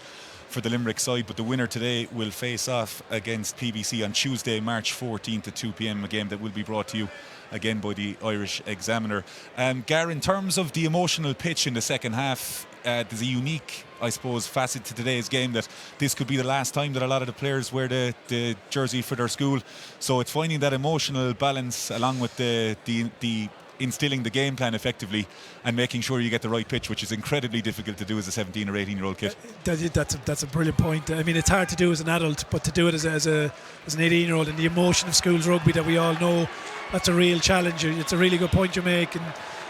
for the Limerick side, but the winner today will face off against PBC on Tuesday, March 14th at 2 p.m, a game that will be brought to you again by the Irish Examiner. Gar, in terms of the emotional pitch in the second half, there's a unique, I suppose, facet to today's game that this could be the last time that a lot of the players wear the jersey for their school. So it's finding that emotional balance along with the instilling the game plan effectively and making sure you get the right pitch, which is incredibly difficult to do as a 17 or 18 year old kid. That's a brilliant point. I mean, it's hard to do as an adult, but to do it as an 18 year old and the emotion of schools rugby that we all know, that's a real challenge. It's a really good point you make, and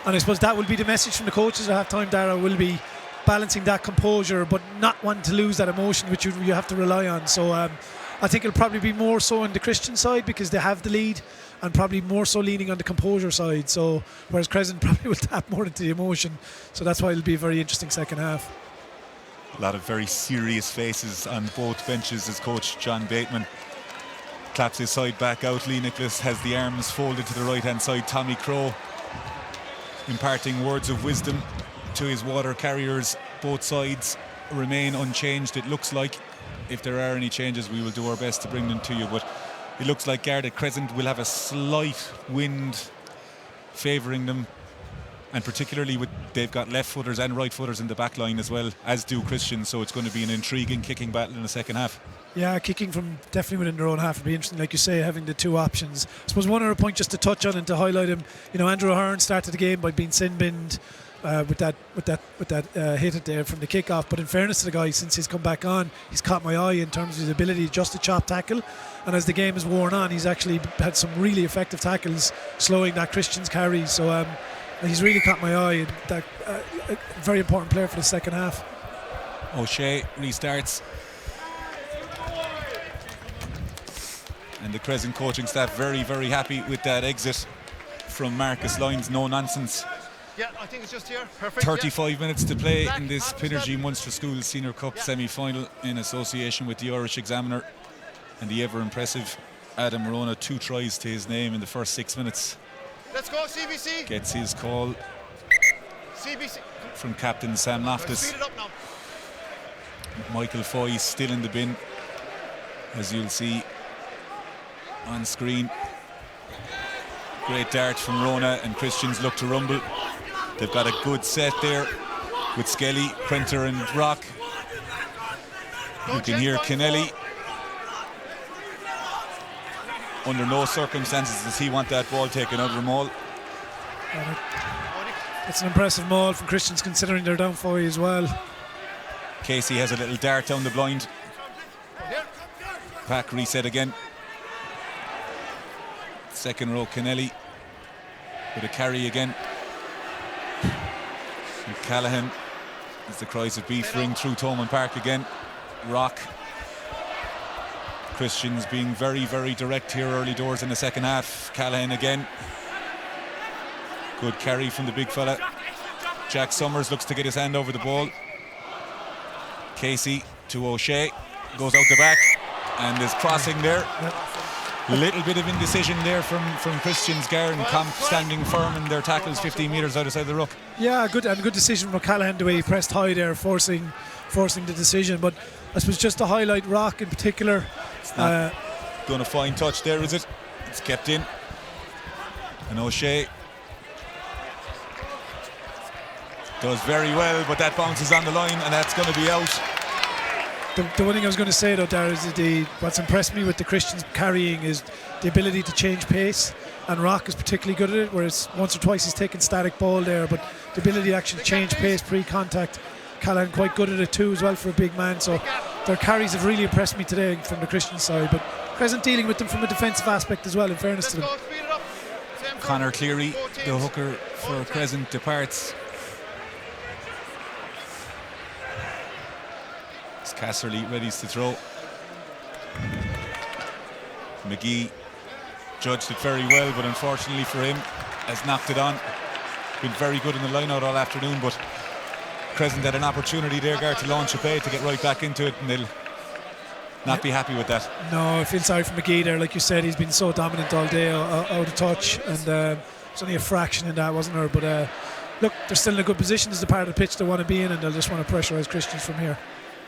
I suppose that will be the message from the coaches at half time, Dara, will be balancing that composure but not wanting to lose that emotion which you have to rely on. So I think it'll probably be more so on the Christian side because they have the lead, and probably more so leaning on the composure side, so whereas Crescent probably will tap more into the emotion, so that's why it'll be a very interesting second half. A lot of very serious faces on both benches as coach John Bateman claps his side back out. Lee Nicholas has the arms folded to the right hand side. Tommy Crow imparting words of wisdom to his water carriers. Both sides remain unchanged, it looks like. If there are any changes, we will do our best to bring them to you, but it looks like Garda Crescent will have a slight wind favouring them, and particularly they've got left footers and right footers in the back line as well, as do Christian, so it's going to be an intriguing kicking battle in the second half. Yeah, kicking from definitely within their own half would be interesting, like you say, having the two options. I suppose one other point just to touch on and to highlight him, Andrew Ahern started the game by being sin-binned with that hit it there from the kickoff, but in fairness to the guy, since he's come back on, he's caught my eye in terms of his ability just to chop tackle, and as the game has worn on, he's actually had some really effective tackles slowing that Christian's carry. So He's really caught my eye, and that a very important player for the second half. O'Shea restarts. And the Crescent coaching staff very, very happy with that exit from Marcus Lyons. No nonsense. Yeah, I think it's just here. Perfect. 35 minutes to play in this Pinergy Munster School Senior Cup semi-final in association with the Irish Examiner and the ever-impressive Adam Morona. 2 tries to his name in the first 6 minutes. Let's go, CBC. Gets his call CBC. from captain Sam Loftus. Speed it up now. Michael Foy still in the bin, as you'll see on screen. Great dart from Rona, and Christians look to rumble. They've got a good set there with Skelly, Prenter and Rock. You can hear Kennelly. Under no circumstances does he want that ball taken out of the maul. It's an impressive maul from Christians, considering they're down 5 as well. Casey has a little dart down the blind. Pack reset again. Second row Kennelly with a carry again. And Callaghan, as the cries of beef ring through Thomond Park again. Rock. Christians being very, very direct here early doors in the second half. Callaghan again. Good carry from the big fella. Jack Summers looks to get his hand over the ball. Casey to O'Shea. Goes out the back. And there's crossing there. Little bit of indecision there from Christian's guard, and Comp standing firm in their tackles 15 metres out of the ruck. Yeah, good decision from Callaghan, the way he pressed high there, forcing the decision. But I suppose just to highlight Rock in particular. It's not going to find touch there, is it? It's kept in. And O'Shea does very well, but that bounces on the line, and that's going to be out. The one thing I was going to say though, Darragh, is what's impressed me with the Christians carrying is the ability to change pace, and Rock is particularly good at it, whereas once or twice he's taken static ball there, but the ability to actually change pace pre-contact, Callaghan quite good at it too as well for a big man. So their carries have really impressed me today from the Christian side, but Crescent dealing with them from a defensive aspect as well, in fairness to them. Conor Cleary, the hooker for Crescent, departs. Casserly ready to throw. McGee judged it very well, but unfortunately for him has knocked it on. Been very good in the line out all afternoon, but Crescent had an opportunity there, Gar, to launch a play to get right back into it, and they'll not be happy with that. No, I feel sorry for McGee there. Like you said, he's been so dominant all day, out of touch, and it's only a fraction in that, wasn't there? But look, they're still in a good position as the part of the pitch they want to be in, and they'll just want to pressurise Christians from here.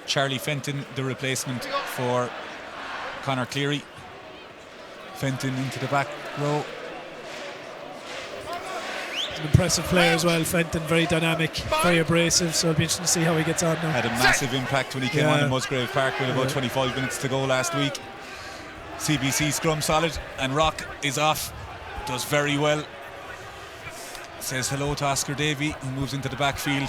Charlie Fenton, the replacement for Conor Cleary. Fenton into the back row. An impressive player as well, Fenton, very dynamic, very abrasive, so it'll be interesting to see how he gets on now. Had a massive impact when he came on in Musgrave Park with about 25 minutes to go last week. CBC scrum solid, and Rock is off, does very well. Says hello to Oscar Davey, who moves into the backfield.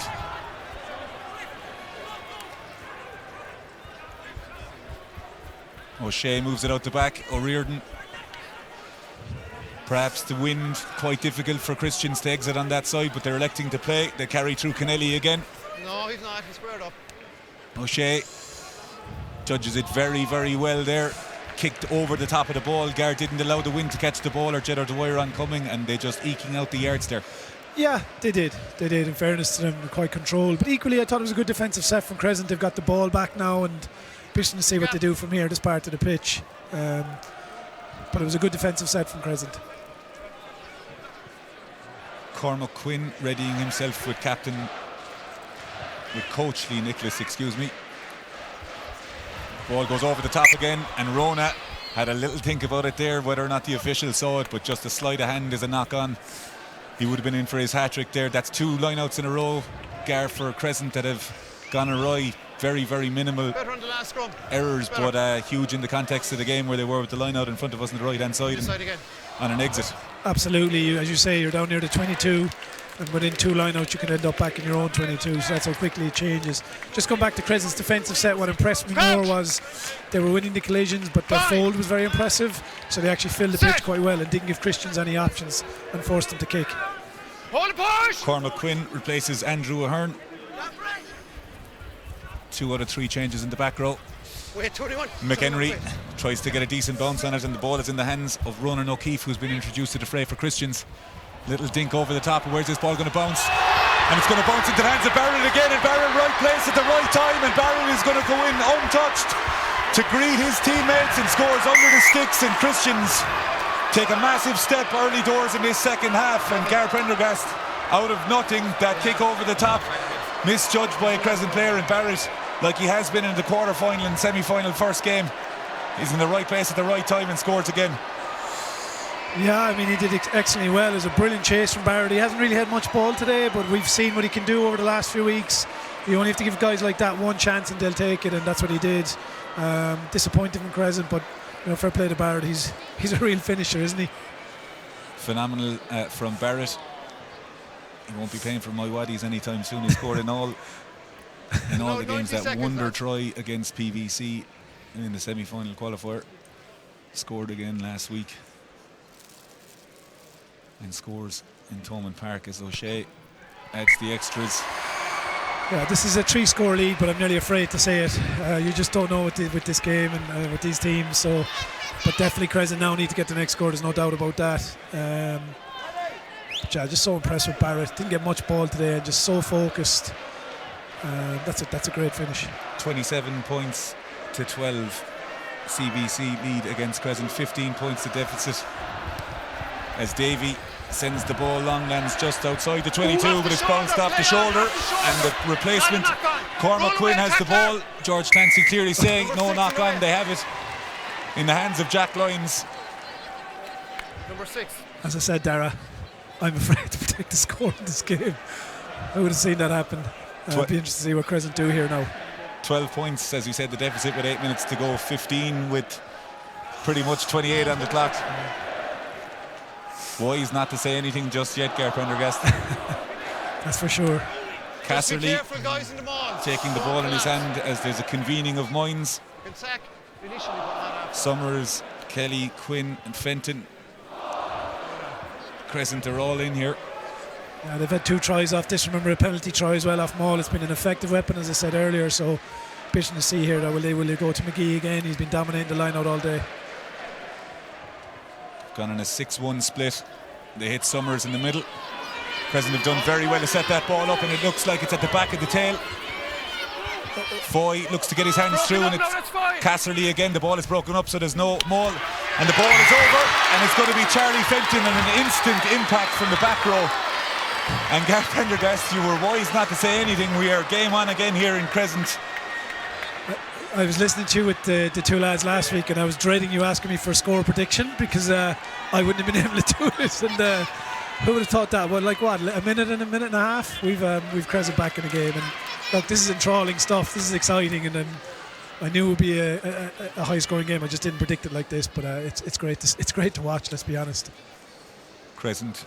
O'Shea moves it out the back. O'Riordan. Perhaps the wind quite difficult for Christians to exit on that side, but they're electing to play. They carry through Kennelly again. No, he's not. He's squared up. O'Shea judges it very, very well there. Kicked over the top of the ball. Gar didn't allow the wind to catch the ball or Jeddah Dwyer oncoming, and they just eking out the yards there. Yeah, they did. In fairness to them, they're quite controlled. But equally, I thought it was a good defensive set from Crescent. They've got the ball back now, and interesting to see what they do from here, this part of the pitch. But it was a good defensive set from Crescent. Cormac Quinn readying himself with Coach Lee Nicholas, Ball goes over the top again, and Rona had a little think about it there, whether or not the official saw it, but just a sleight of hand is a knock on. He would have been in for his hat-trick there. That's 2 lineouts in a row, Gar, for Crescent that have gone awry. Very, very minimal errors, but huge in the context of the game where they were with the line out in front of us on the right hand side and on an exit. Absolutely, as you say, you're down near the 22, and within 2 lineouts you can end up back in your own 22, so that's how quickly it changes. Just going back to Crescent's defensive set, what impressed me more was they were winning the collisions, but their fold was very impressive, so they actually filled the pitch quite well and didn't give Christians any options and forced them to kick. Hold the push! Cormac Quinn replaces Andrew Ahern. 2 out of 3 changes in the back row. Wait, 21. McHenry tries to get a decent bounce on it, and the ball is in the hands of Ronan O'Keefe, who's been introduced to the fray for Christians. Little dink over the top. Where's this ball going to bounce? And it's going to bounce into the hands of Barrett again, and Barrett right place at the right time, and Barrett is going to go in untouched to greet his teammates and scores under the sticks, and Christians take a massive step early doors in this second half, and Gareth Prendergast out of nothing, that kick over the top, misjudged by a Crescent player, and Barrett, like he has been in the quarter-final and semi-final first game, is in the right place at the right time and scores again. Yeah, I mean, he did excellently well. It was a brilliant chase from Barrett. He hasn't really had much ball today, but we've seen what he can do over the last few weeks. You only have to give guys like that one chance and they'll take it, and that's what he did. Disappointing from Crescent, but fair play to Barrett. He's a real finisher, isn't he? Phenomenal from Barrett. He won't be paying for my waddies anytime soon. He scored in all the games. That wonder try against PVC in the semi-final qualifier. Scored again last week. And scores in Thomond Park as O'Shea adds the extras. Yeah, this is a 3-score lead, but I'm nearly afraid to say it. You just don't know with this game and with these teams. So, but definitely Crescent now need to get the next score. There's no doubt about that. But yeah, just so impressed with Barrett. Didn't get much ball today, and just so focused. That's a great finish. 27 points to 12. CBC lead against Crescent. 15 points to deficit. As Davey sends the ball long, lands just outside the 22, but it's bounced off the shoulder, and the replacement, Cormac Quinn, has the ball. George Clancy clearly saying no knock on. They have it in the hands of Jack Lyons. Number 6. As I said, Dara, I'm afraid to predict the score in this game. I would have seen that happen. It'd be interesting to see what Crescent do here now. 12 points, as we said, the deficit with 8 minutes to go. 15 with pretty much 28 on the clock. Wise not to say anything just yet, Gareth Prendergast. That's for sure. Casserly taking the ball in his hand as there's a convening of minds. Summers, Kelly, Quinn and Fenton. Crescent are all in here. Yeah, they've had 2 tries off this. Remember, a penalty try as well off Maul. It's been an effective weapon, as I said earlier. So, bitching to see here that will they go to McGee again. He's been dominating the line out all day. Gone on a 6-1 split. They hit Summers in the middle. Crescent have done very well to set that ball up, and it looks like it's at the back of the tail. Foy looks to get his hands through, and it's Casserly again. The ball is broken up, so there's no Maul, and the ball is over, and it's going to be Charlie Fenton, and an instant impact from the back row. And Gareth Prendergast, you were wise not to say anything. We are game on again here in Crescent. I was listening to you with the 2 lads last week, and I was dreading you asking me for a score prediction, because I wouldn't have been able to do it. And who would have thought that? Well, like what, a minute and a half? We've Crescent back in the game, and look, this is enthralling stuff. This is exciting, and I knew it would be a high-scoring game. I just didn't predict it like this, but it's great. It's great to watch. Let's be honest. Crescent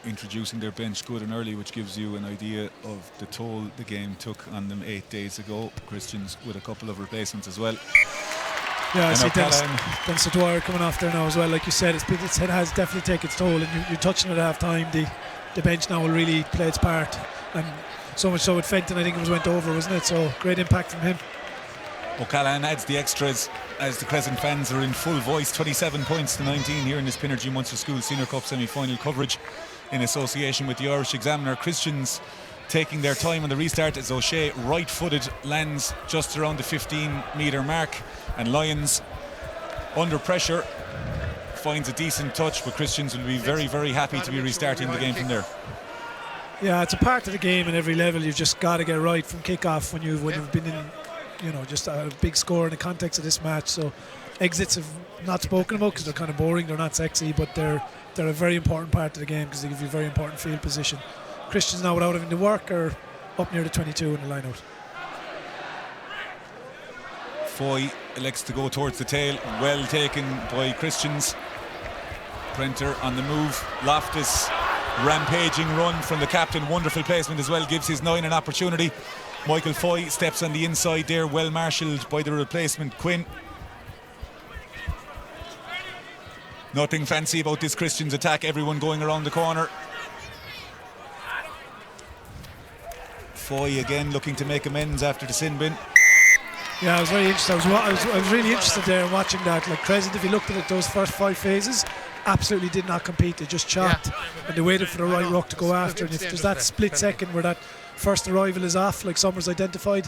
introducing their bench good and early, which gives you an idea of the toll the game took on them 8 days ago. Christians with a couple of replacements as well. Yeah, I see Dennis Dwyer coming off there now as well. Like you said, it has definitely taken its toll, and you're touching it at half time. The bench now will really play its part, and so much so with Fenton, I think it went over, wasn't it? So great impact from him. O'Callaghan adds the extras as the Crescent fans are in full voice. 27 points to 19 here in this Pinergy Munster School Senior Cup semi-final coverage in association with the Irish Examiner. Christians taking their time on the restart as O'Shea right-footed lands just around the 15-metre mark, and Lyons under pressure finds a decent touch, but Christians will be very, very happy to be restarting the game from there. Yeah, it's a part of the game at every level. You've just got to get right from kick-off when you've been in, just a big score in the context of this match. So exits have not spoken about because they're kind of boring, they're not sexy, but they're a very important part of the game because they give you a very important field position. Christians now, without having to work, are up near the 22 in the line out. Foy elects to go towards the tail, well taken by Christians. Prenter on the move. Loftus, rampaging run from the captain, wonderful placement as well, gives his 9 an opportunity. Michael Foy steps on the inside there, well marshalled by the replacement Quinn. Nothing fancy about this Christians attack, everyone going around the corner. Foy again looking to make amends after the sin bin. Yeah, I was very interested. I was really interested there in watching that. Like Crescent, if you looked at it, those first 5 phases, absolutely did not compete. They just chopped and they waited for the right ruck to go after. And if there's that split second where that first arrival is off, like Summers identified,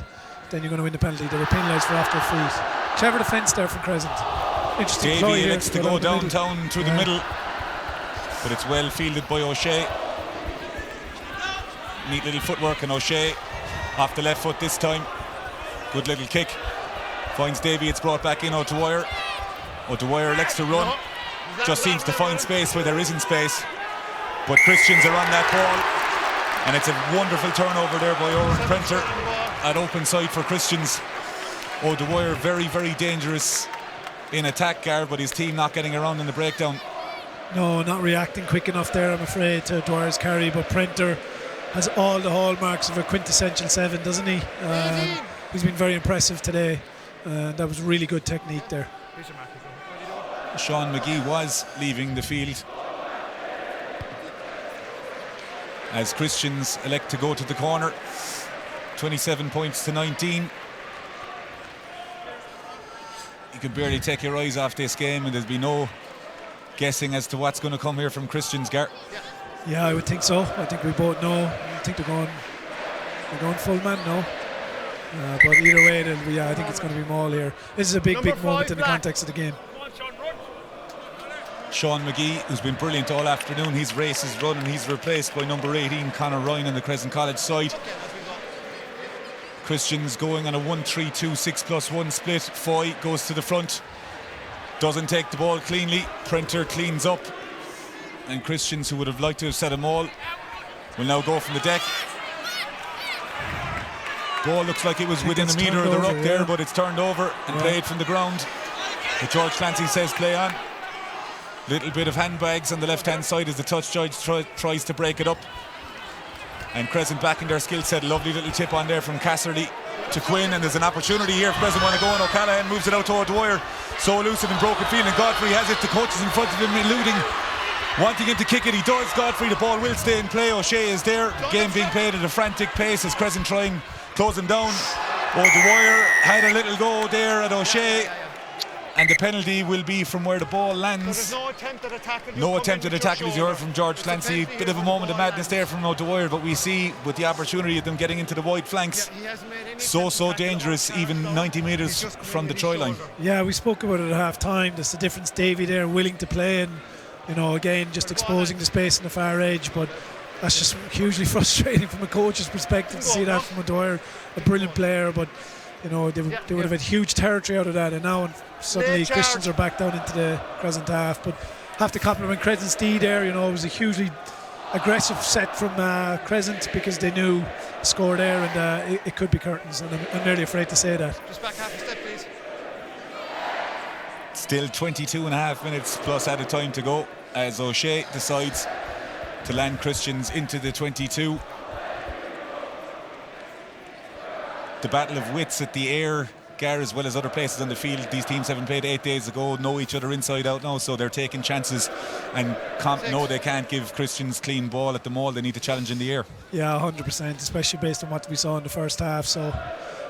then you're going to win the penalty. They were penalised for after feet. Clever defence there from Crescent. Interesting. Davey elects to go downtown through the middle, but it's well fielded by O'Shea. Neat little footwork, and O'Shea off the left foot this time. Good little kick. Finds Davey, it's brought back in O'Dwyer. O'Dwyer elects to run. Just seems to find space where there isn't space. But Christians are on that ball. And it's a wonderful turnover there by Owen Prenter at open side for Christians. O'Dwyer very, very dangerous in attack, Gar, but his team not getting around in the breakdown. No, not reacting quick enough there, I'm afraid, to Dwyer's carry. But Prenter has all the hallmarks of a quintessential 7, doesn't he? He's been very impressive today. That was really good technique there. Sean McGee was leaving the field as Christians elect to go to the corner. 27 points to 19. You can barely take your eyes off this game, and there's been no guessing as to what's going to come here from Christians, Gar. Yeah, I would think so. I think we both know. I think they're going full man now. But either way, I think it's going to be Maul here. This is a big moment in the context of the game. Sean McGee, who's been brilliant all afternoon, his race is run and he's replaced by number 18, Conor Ryan, on the Crescent College side. Christians going on a 1-3-2 6+1 split. Foy goes to the front, doesn't take the ball cleanly. Prenter cleans up, and Christians, who would have liked to have set a maul, will now go from the deck. Ball looks like it was within a metre of the ruck there, but it's turned over and played from the ground. But George Clancy says play on. Little bit of handbags on the left hand side as the touch judge tries to break it up. And Crescent back in their skill set. Lovely little tip on there from Casserly to Quinn, and there's an opportunity here if Crescent want to go, and O'Callaghan moves it out to O'Dwyer. So elusive and broken field, and Godfrey has it. The coach is in front of him, eluding, wanting him to kick it. He does. Godfrey, the ball will stay in play. O'Shea is there. The game being played at a frantic pace as Crescent try and close him down. O'Dwyer had a little go there at O'Shea, and the penalty will be from where the ball lands. No attempt at tackle. No attempt at a tackle, as you heard from George Clancy. Bit of a moment of madness there from O'Dwyer, but we see with the opportunity of them getting into the wide flanks, so dangerous, even 90 metres from the try line. Yeah, we spoke about it at half time. There's the difference. Davey there willing to play, and again just exposing the space on the far edge, but that's just hugely frustrating from a coach's perspective to see that from O'Dwyer, a brilliant player, but they would have had huge territory out of that, and now suddenly Christians are back down into the Crescent half. But have to compliment Crescent's D there. It was a hugely aggressive set from Crescent, because they knew the score there, and it could be curtains, and I'm nearly afraid to say that. Just back half a step, please. Still 22.5 minutes plus added time to go as O'Shea decides to land Christians into the 22. The battle of wits at the air, Gar, as well as other places on the field. These teams haven't played 8 days ago, know each other inside out now, so they're taking chances, and know they can't give Christians clean ball at the maul. They need to challenge in the air. Yeah, 100%, especially based on what we saw in the first half. So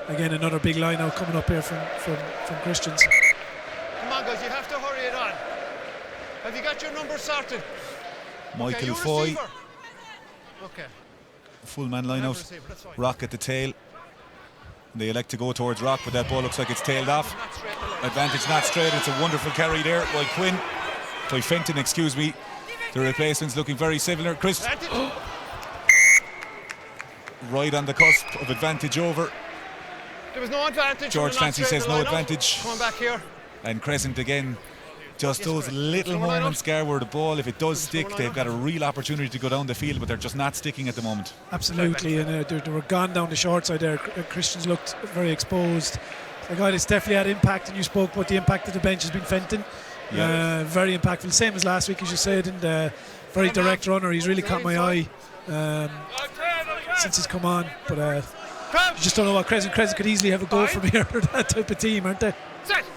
again, another big line out coming up here from Christians. Come on, guys, you have to hurry it on. Have you got your number sorted? Michael Foy, Okay. full man line out. Rock at the tail. They elect to go towards Rock, but that ball looks like it's tailed off. Advantage not straight. It's a wonderful carry there by Fenton, excuse me. The replacements looking very similar. Chris right on the cusp of advantage over. There was no advantage. George Clancy says no advantage. Come on back here. And Crescent again, just those little moments, Gar, where the ball, if it does stick, they've got a real opportunity to go down the field, but they're just not sticking at the moment. Absolutely, and they were gone down the short side there. Christians looked very exposed. The guy that's definitely had impact, and you spoke about the impact of the bench has been Fenton. Very impactful, same as last week, as you said, and very direct runner. He's really caught my eye since he's come on, but you just don't know what Crescent could easily have a go from here. That type of team, aren't they?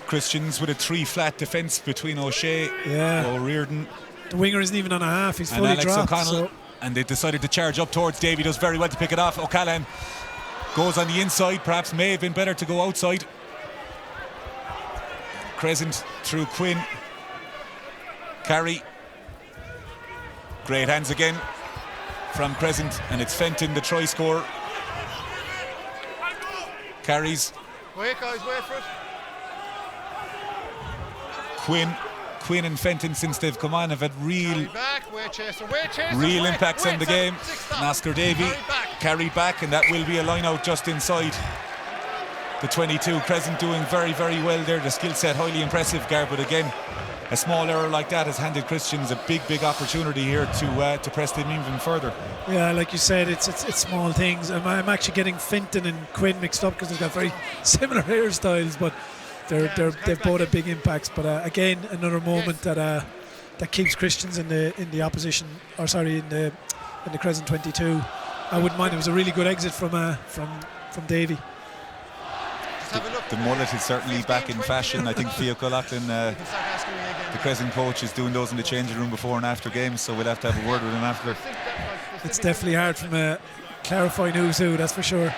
Christians with a 3 flat defence between O'Shea, O'Riordan. The winger isn't even on a half, he's and fully Alex dropped. O'Connell, and they decided to charge up towards Davey. Does very well to pick it off. O'Callaghan Goes on the inside, perhaps may have been better to go outside. Crescent through Quinn. Carry. Great hands again from Crescent, and it's Fenton, the try scorer. Carries. Wait, guys, wait for it. Quinn and Fenton, since they've come on, have had real impacts on the game. Nasker Davy carried back, and that will be a line out just inside the 22. Crescent doing very, very well there. The skill set highly impressive, Gar, but again, a small error like that has handed Christians a big opportunity here to press them even further. Yeah, like you said, it's small things. I'm actually getting Fenton and Quinn mixed up because they've got very similar hairstyles, but they've both had big impacts. But again, another moment that keeps Christians in the opposition, or sorry, in the Crescent 22. I wouldn't mind. It was a really good exit from Davy. The mullet is certainly back in fashion. I think Theo O'Loughlin, the Crescent coach, is doing those in the changing room before and after games, so we'll have to have a word with him after. It's definitely hard from clarifying who's who, that's for sure.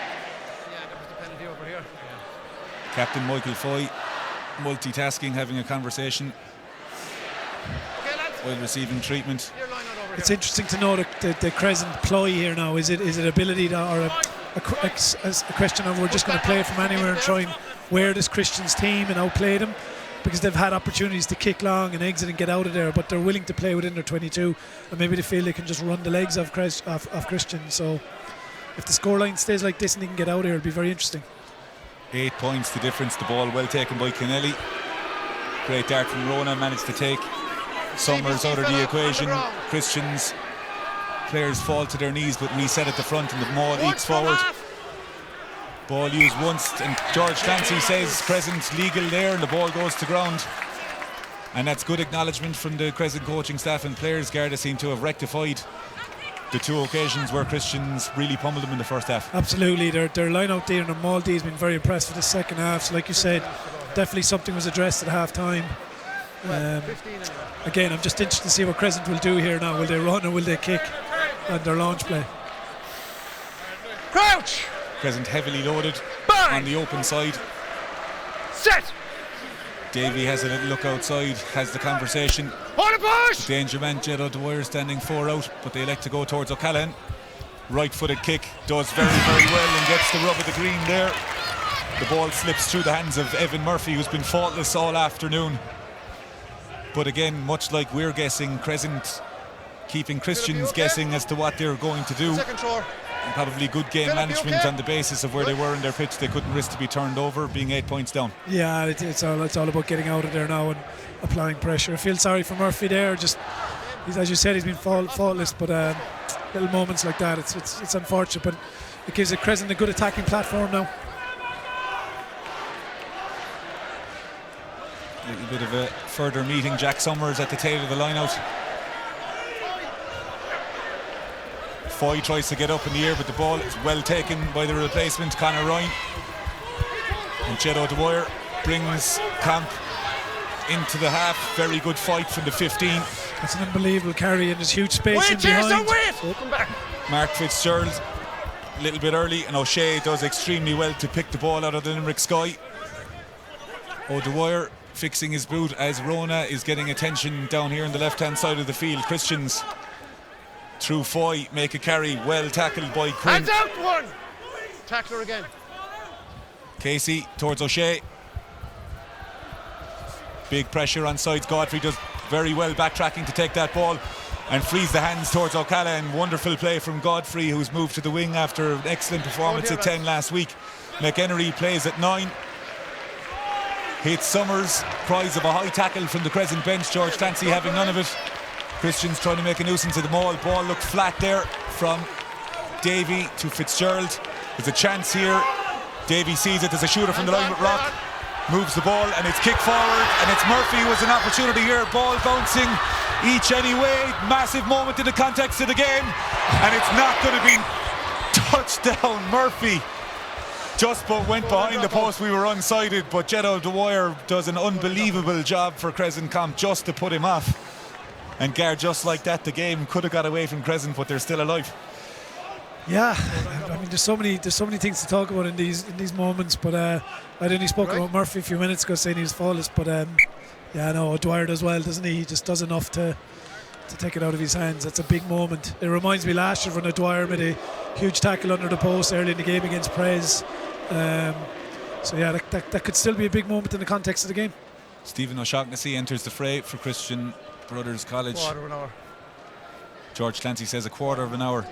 Captain Michael Foy multitasking, having a conversation while receiving treatment. It's interesting to know the Crescent ploy here now. Is it ability or a question of we're just going to play from anywhere and try and wear this Christians team and outplay them, because they've had opportunities to kick long and exit and get out of there, but they're willing to play within their 22, and maybe they feel they can just run the legs of Christians. So if the scoreline stays like this and they can get out of here, it'll be very interesting. 8 points the difference. The ball well taken by Kennelly. Great dart from Rona, managed to take Summers out of the equation. Christians players fall to their knees but reset at the front, and the maul ekes forward. Ball used once, and George Clancy says Crescent legal there, and the ball goes to ground. And that's good acknowledgement from the Crescent coaching staff and players. Garda seem to have rectified the two occasions where Christians really pummeled them in the first half. Absolutely, their line out there and their maul D has been very impressive for the second half. So like you said, definitely something was addressed at half time. Again, I'm just interested to see what Crescent will do here now. Will they run or will they kick on their launch play? Crouch! Crescent heavily loaded on the open side. Set! Davy has a little look outside, has the conversation. Hold a push! Danger man Jeddo Dwyer standing 4 out, but they elect to go towards O'Callaghan. Right footed kick, does very, very well and gets the rub of the green there. The ball slips through the hands of Evan Murphy, who's been faultless all afternoon. But again, much like we're guessing, Crescent keeping Christians guessing as to what they're going to do. And probably good game management on the basis of where they were in their pitch. They couldn't risk to be turned over, being 8 points down. Yeah, it's all about getting out of there now and applying pressure. I feel sorry for Murphy there. Just as you said, he's been faultless, but little moments like that, it's unfortunate, but it gives Crescent a good attacking platform now. A little bit of a further meeting. Jack Summers at the tail of the line out. Foy tries to get up in the air, but the ball is well taken by the replacement, Conor Ryan. And Jeddo Dwyer brings Camp into the half. Very good fight from the 15. That's an unbelievable carry, and there's huge space in behind. Mark Fitzgerald a little bit early, and O'Shea does extremely well to pick the ball out of the Limerick sky. O'Dwyer fixing his boot as Rona is getting attention down here on the left hand side of the field. Christians through Foy make a carry, well tackled by Quinn. Hands out one! Tackler again. Casey towards O'Shea. Big pressure on sides. Godfrey does very well backtracking to take that ball and frees the hands towards O'Callaghan. Wonderful play from Godfrey, who's moved to the wing after an excellent performance at 10 last week. McHenry plays at 9. Hits Summers, cries of a high tackle from the Crescent bench. George Clancy having none of it. Christians trying to make a nuisance of the ball. Ball looked flat there from Davy to Fitzgerald. There's a chance here. Davy sees it. There's a shooter from the line with Rock. Moves the ball and it's kicked forward, and it's Murphy who has an opportunity here. Ball bouncing each anyway. Massive moment in the context of the game, and it's not going to be touchdown. Murphy just went behind the post. We were unsighted, but Jeddo Dwyer does an unbelievable job for Crescent Camp just to put him off. And Gar, just like that, the game could have got away from Crescent, but they're still alive. Yeah, I mean, there's so many things to talk about in these moments. But I only spoke about Murphy a few minutes ago, saying he was flawless. But yeah, no, Dwyer does well, doesn't he? He just does enough to take it out of his hands. That's a big moment. It reminds me last year when Dwyer made a huge tackle under the post early in the game against Prez. So yeah, that could still be a big moment in the context of the game. Stephen O'Shaughnessy enters the fray for Christian Brothers College. Quarter of an hour. George Clancy says a quarter of an hour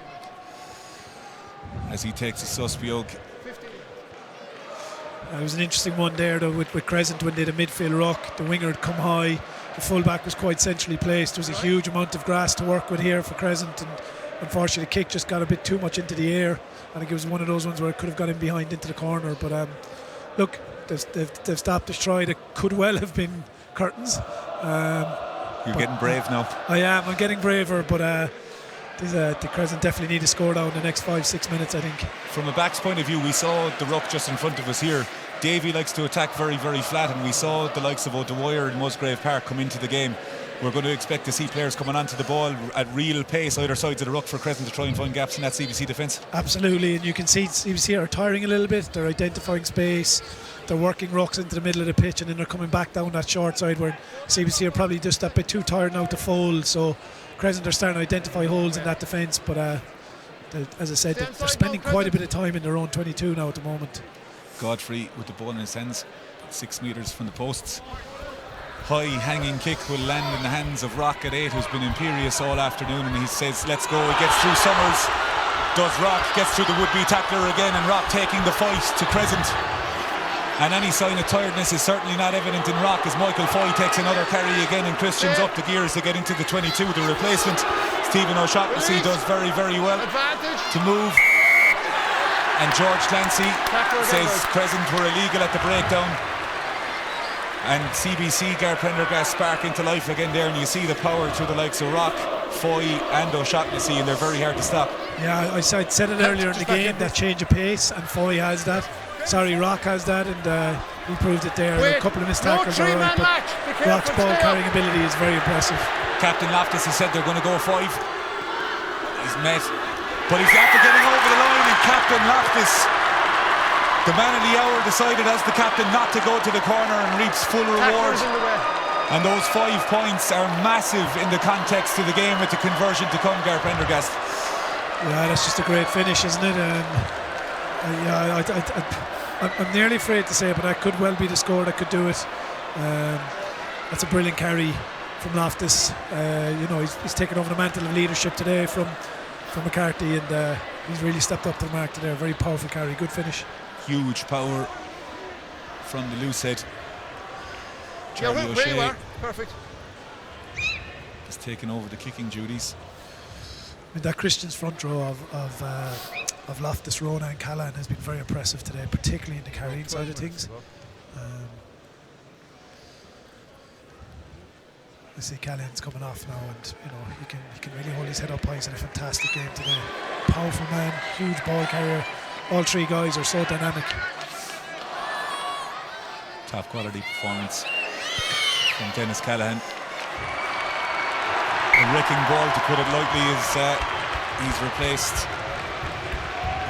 as he takes a Suspiog. It was an interesting one there though with Crescent when they had a midfield ruck. The winger had come high. The fullback was quite centrally placed. There was a huge amount of grass to work with here for Crescent, and unfortunately the kick just got a bit too much into the air. I think it was one of those ones where it could have got in behind into the corner. But look, they've stopped this try that could well have been curtains. You're getting brave now. I'm getting braver, but the Crescent definitely need to score down in the next 5-6 minutes, I think. From a back's point of view, we saw the ruck just in front of us here. Davy likes to attack very, very flat, and we saw the likes of O'Dwyer and Musgrave Park come into the game. We're going to expect to see players coming onto the ball at real pace either sides of the ruck for Crescent to try and find gaps in that CBC defence. Absolutely, and you can see CBC are tiring a little bit. They're identifying space, they're working rucks into the middle of the pitch, and then they're coming back down that short side where CBC are probably just a bit too tired now to fold. So Crescent are starting to identify holes in that defence, but as I said, they're spending quite a bit of time in their own 22 now at the moment. Godfrey with the ball in his hands, 6 metres from the posts. High hanging kick will land in the hands of Rock at 8, who's been imperious all afternoon, and he says let's go. He gets through Summers, does Rock, gets through the would-be tackler again, and Rock taking the fight to Crescent. And any sign of tiredness is certainly not evident in Rock as Michael Foy takes another carry again, and Christian's up the gears to get into the 22. The replacement, Stephen O'Shaughnessy, does very, very well to move. And George Clancy says Crescent were illegal at the breakdown. And CBC, Gar Prendergast spark into life again there, and you see the power through the likes of Rock, Foy and O'Shaughnessy, and they're very hard to stop. Yeah, I said it earlier in the game, that change of pace, and Foy has that. Rock has that, and he proved it there. A couple of missed tackles, all right, but Rock's ball carrying ability is very impressive. Captain Loftus has said they're going to go 5. He's met, but he's after getting over the line, and Captain Loftus, the man of the hour, decided as the captain not to go to the corner and reaps full reward. And those 5 points are massive in the context of the game with the conversion to come, Gar Prendergast. Yeah, that's just a great finish, isn't it? I'm nearly afraid to say it, but that could well be the score that could do it. That's a brilliant carry from Loftus. He's taken over the mantle of leadership today from McCarthy, and he's really stepped up to the mark today. Very powerful carry, good finish. Huge power from the loose head. Charlie O'Shea, where you are. Perfect. Has taken over the kicking duties. I mean, that Christian's front row of Loftus, Rona and Callan has been very impressive today, particularly in the carrying side of things. I see Callan's coming off now, and he can really hold his head up high. He's had a fantastic game today. Powerful man, huge ball carrier. All 3 guys are so dynamic. Top quality performance from Dennis Callahan. A wrecking ball, to put it lightly, as he's replaced.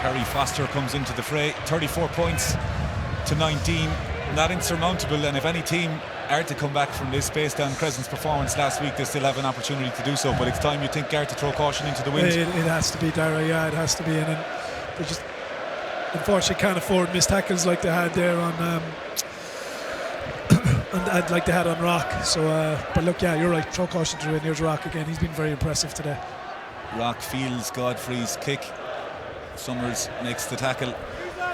Harry Foster comes into the fray. 34 points to 19. Not insurmountable, and if any team are to come back from this based on Crescent's performance last week, they still have an opportunity to do so. But it's time, you think, Gar, to throw caution into the wind. It has to be, Dara. Yeah, it has to be. And they just unfortunately can't afford missed tackles like they had there on and like they had on Rock. So but look, yeah, you're right, throw caution to the wind. Here's Rock again. He's been very impressive today. Rock feels Godfrey's kick. Summers makes the tackle.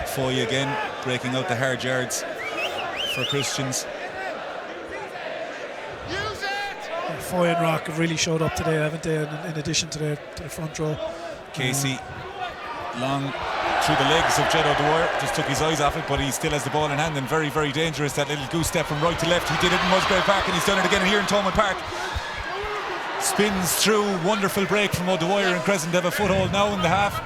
Foy again breaking out the hard yards for Christians. Foy and Rock have really showed up today, haven't they? In addition to the front row. Casey long through the legs of Jed O'Dwyer, just took his eyes off it, but he still has the ball in hand, and very, very dangerous. That little goose step from right to left. He did it in Musgrave Park, and he's done it again here in Thomond Park. Spins through, wonderful break from O'Dwyer, and Crescent have a foothold now in the half.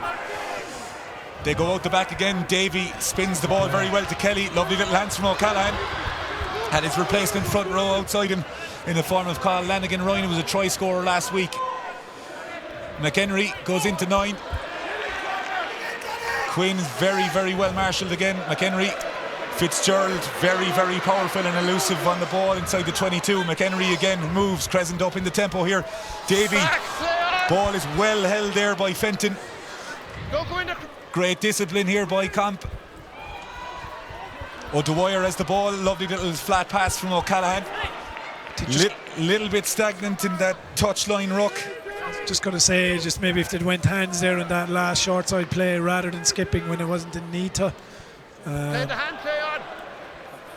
They go out the back again. Davy spins the ball very well to Kelly. Lovely little hands from O'Callaghan. Had his replacement front row outside him in the form of Carl Lanigan. Ryan was a try scorer last week. McHenry goes into 9. Quinn is very, very well marshalled again. McHenry. Fitzgerald, very, very powerful and elusive on the ball inside the 22. McHenry again moves Crescent up in the tempo here. Davy, ball is well held there by Fenton. Great discipline here by Camp. O'Dwyer has the ball, lovely little flat pass from O'Callaghan. Little bit stagnant in that touchline ruck. Just going to say, just maybe if they'd went hands there in that last short side play rather than skipping when it wasn't in need to. Play the hand play on.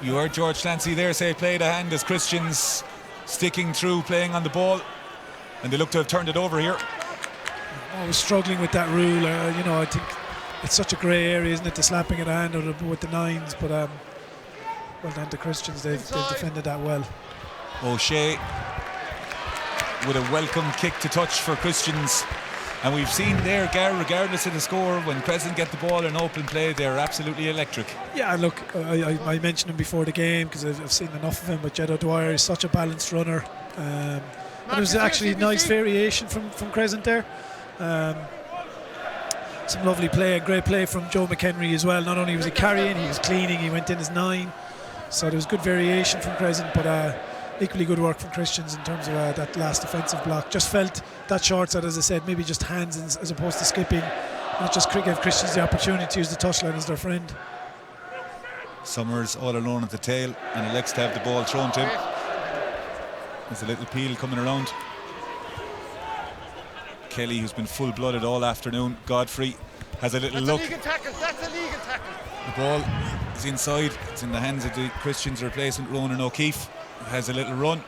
You heard George Clancy there say play the hand as Christians sticking through, playing on the ball, and they look to have turned it over here. I was struggling with that rule. I think it's such a grey area, isn't it, the slapping of the hand with the nines, but well done to Christians, they've defended that well. O'Shea with a welcome kick to touch for Christians. And we've seen there, Gar, regardless of the score, when Crescent get the ball in open play, they're absolutely electric. Yeah, look, I mentioned him before the game because I've seen enough of him, but Jed O'Dwyer is such a balanced runner. And it was actually a nice variation from Crescent there. Some lovely play, a great play from Joe McHenry as well. Not only was he carrying, he was cleaning, he went in as 9. So there was good variation from Crescent, but equally good work from Christians in terms of that last offensive block. Just felt that short side, as I said, maybe just hands as opposed to skipping, and it just gave Christians the opportunity to use the touchline as their friend. Summers all alone at the tail and elects to have the ball thrown to him. There's a little peel coming around. Kelly, who's been full-blooded all afternoon. Godfrey has a little look. That's a legal tackle. The ball is inside. It's in the hands of the Christians replacement, Ronan O'Keefe. Has a little run.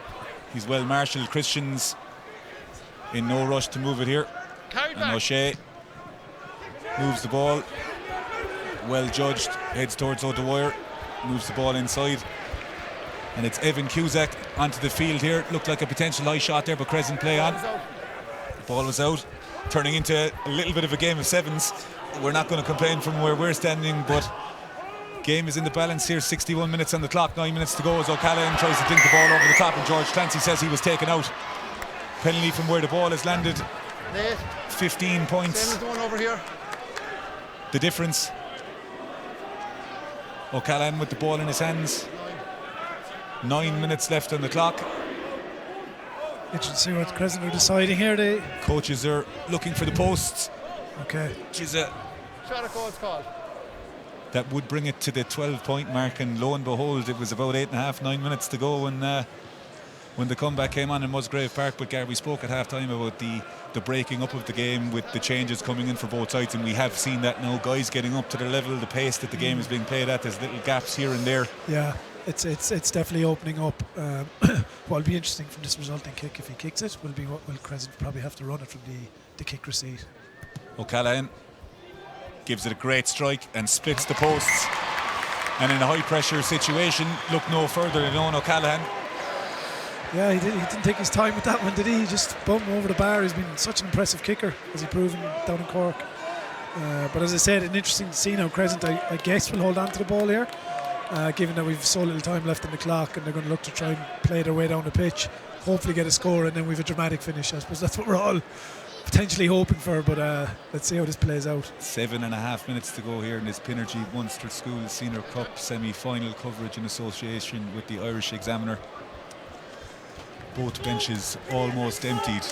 He's well marshalled. Christians in no rush to move it here. And O'Shea moves the ball. Well judged. Heads towards O'Dwyer. Moves the ball inside. And it's Evan Cusack onto the field here. Looked like a potential high shot there, but Crescent play on. The ball was out. Turning into a little bit of a game of sevens. We're not going to complain from where we're standing, but game is in the balance here. 61 minutes on the clock, 9 minutes to go as O'Callaghan tries to dink the ball over the top, and George Clancy says he was taken out. Penalty from where the ball has landed. 15 points. Same as the one over here. The difference. O'Callaghan with the ball in his hands. 9 minutes left on the clock. Interesting to see what Crescent are deciding here. They coaches are looking for the posts. Okay. Which is a shot of goal's called. That would bring it to the 12-point mark, and lo and behold, it was about 8.5, 9 minutes to go when the comeback came on in Musgrave Park. But Gary, we spoke at half-time about the breaking up of the game with the changes coming in for both sides, and we have seen that now. Guys getting up to their level, the pace that the game is being played at. There's little gaps here and there. Yeah, it's definitely opening up. What'll be interesting from this resulting kick, if he kicks it, will Crescent probably have to run it from the kick receipt. O'Callaghan gives it a great strike and splits the posts, and in a high pressure situation, look no further than Owen O'Callaghan. Yeah, he didn't take his time with that one, did he? He just bumped over the bar. He's been such an impressive kicker, as he proven down in Cork. But as I said, an interesting to see how Crescent, I guess, will hold on to the ball here, given that we've so little time left on the clock, and they're going to look to try and play their way down the pitch, hopefully get a score, and then we've a dramatic finish. I suppose that's what we're all potentially hoping for, but let's see how this plays out. 7.5 minutes to go here in this Pinergy Munster School Senior Cup semi-final coverage in association with the Irish Examiner. Both benches almost emptied,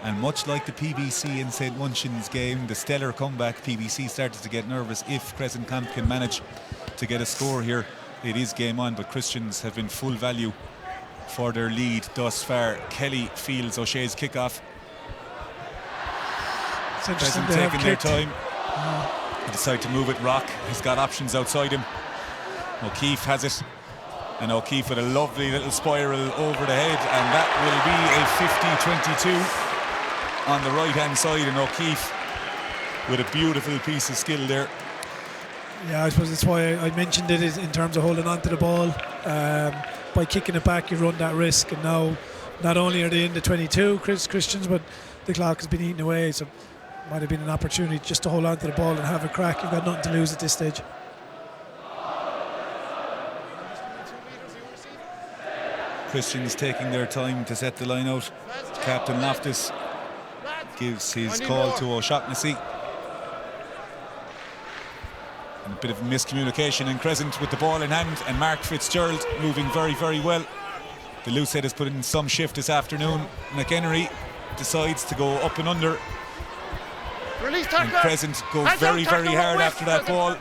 and much like the PBC in St Munchin's game, the stellar comeback, PBC started to get nervous. If Crescent Camp can manage to get a score here, it is game on, but Christians have been full value for their lead thus far. Kelly fields O'Shea's kickoff. Crescent taking their time. They decide to move it. Rock has got options outside him. O'Keefe has it, and O'Keefe with a lovely little spiral over the head, and that will be a 50-22 on the right hand side, and O'Keefe with a beautiful piece of skill there. Yeah, I suppose that's why I mentioned it in terms of holding on to the ball. By kicking it back, you run that risk, and now not only are they in the 22 Christians, but the clock has been eaten away, so might have been an opportunity just to hold on to the ball and have a crack. You've got nothing to lose at this stage. Christians taking their time to set the line out. Captain Loftus gives his call to O'Shaughnessy. And a bit of miscommunication in Crescent with the ball in hand, and Mark Fitzgerald moving very, very well. The loose head has put in some shift this afternoon. McHenry decides to go up and under. And Crescent go very, very hard after that ball.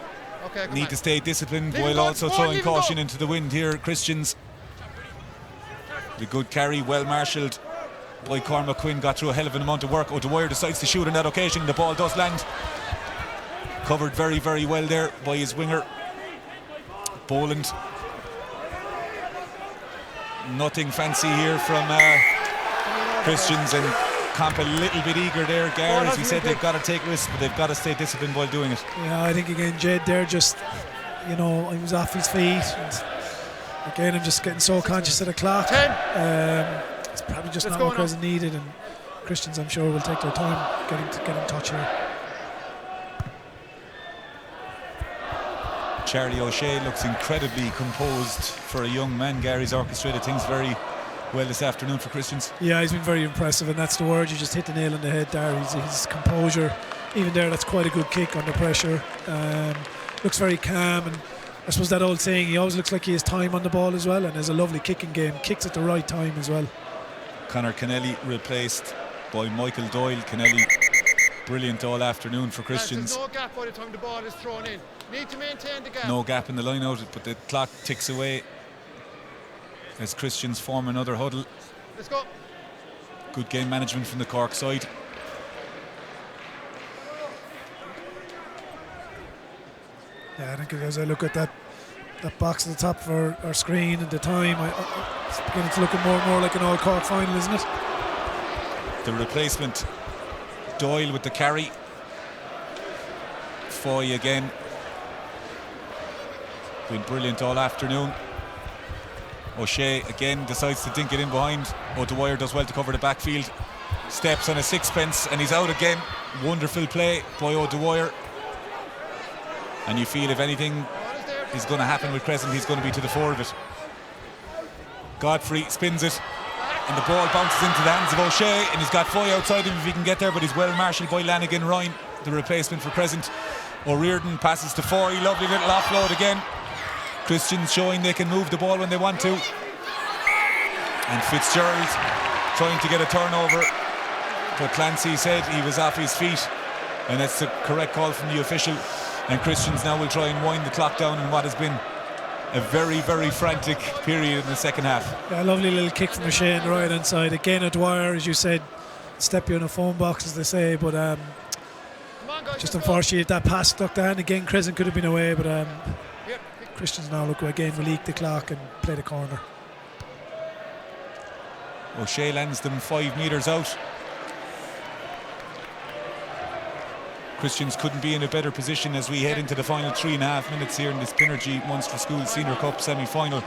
Need to stay disciplined while also throwing caution into the wind here. Christians. The good carry, well marshalled by Cormac Quinn, got through a hell of an amount of work. O'Dwyer decides to shoot on that occasion. The ball does land. Covered very, very well there by his winger. Boland. Nothing fancy here from Christians, and Camp a little bit eager there. Gar, as we said, they've got to take risks, but they've got to stay disciplined while doing it. Yeah, I think again Jed there just, he was off his feet, and again I'm just getting so conscious of the clock. It's probably just not what Crescent needed, and Christians I'm sure will take their time getting in touch here. Charlie O'Shea looks incredibly composed for a young man. Gary's orchestrated things very well this afternoon for Christians. Yeah, he's been very impressive, and that's the word. You just hit the nail on the head there. His composure, even there, that's quite a good kick under pressure. Looks very calm, and I suppose that old saying, he always looks like he has time on the ball as well, and has a lovely kicking game. Kicks at the right time as well. Conor Kennelly replaced by Michael Doyle. Kennelly brilliant all afternoon for Christians. There's no gap by the time the ball is thrown in. Need to maintain the gap. No gap in the line out, but the clock ticks away as Christians form another huddle. Let's go. Good game management from the Cork side. Yeah, I think as I look at that box at the top of our screen at the time, it's beginning to look more and more like an all Cork final, isn't it? The replacement, Doyle with the carry. Foy again. Been brilliant all afternoon. O'Shea again decides to dink it in behind. O'Dwyer does well to cover the backfield. Steps on a sixpence and he's out again. Wonderful play by O'Dwyer. And you feel if anything is going to happen with Crescent, he's going to be to the fore of it. Godfrey spins it, and the ball bounces into the hands of O'Shea, and he's got Foy outside him if he can get there, but he's well marshalled by Lanigan Ryan, the replacement for Crescent. O'Riordan passes to Foy, lovely little offload again. Christians showing they can move the ball when they want to. And Fitzgerald trying to get a turnover, but Clancy said he was off his feet, and that's the correct call from the official. And Christians now will try and wind the clock down in what has been a very, very frantic period in the second half. Yeah, a lovely little kick from O'Shea on the right hand side. Again, O'Dwyer, as you said, step you in a phone box, as they say, but just unfortunately that pass stuck the hand again. Crescent could have been away, but Christians now look again will leak the clock and play the corner. O'Shea lands them 5 metres out. Christians couldn't be in a better position as we head into the final 3.5 minutes here in this Pinergy Munster School Senior Cup semi-final.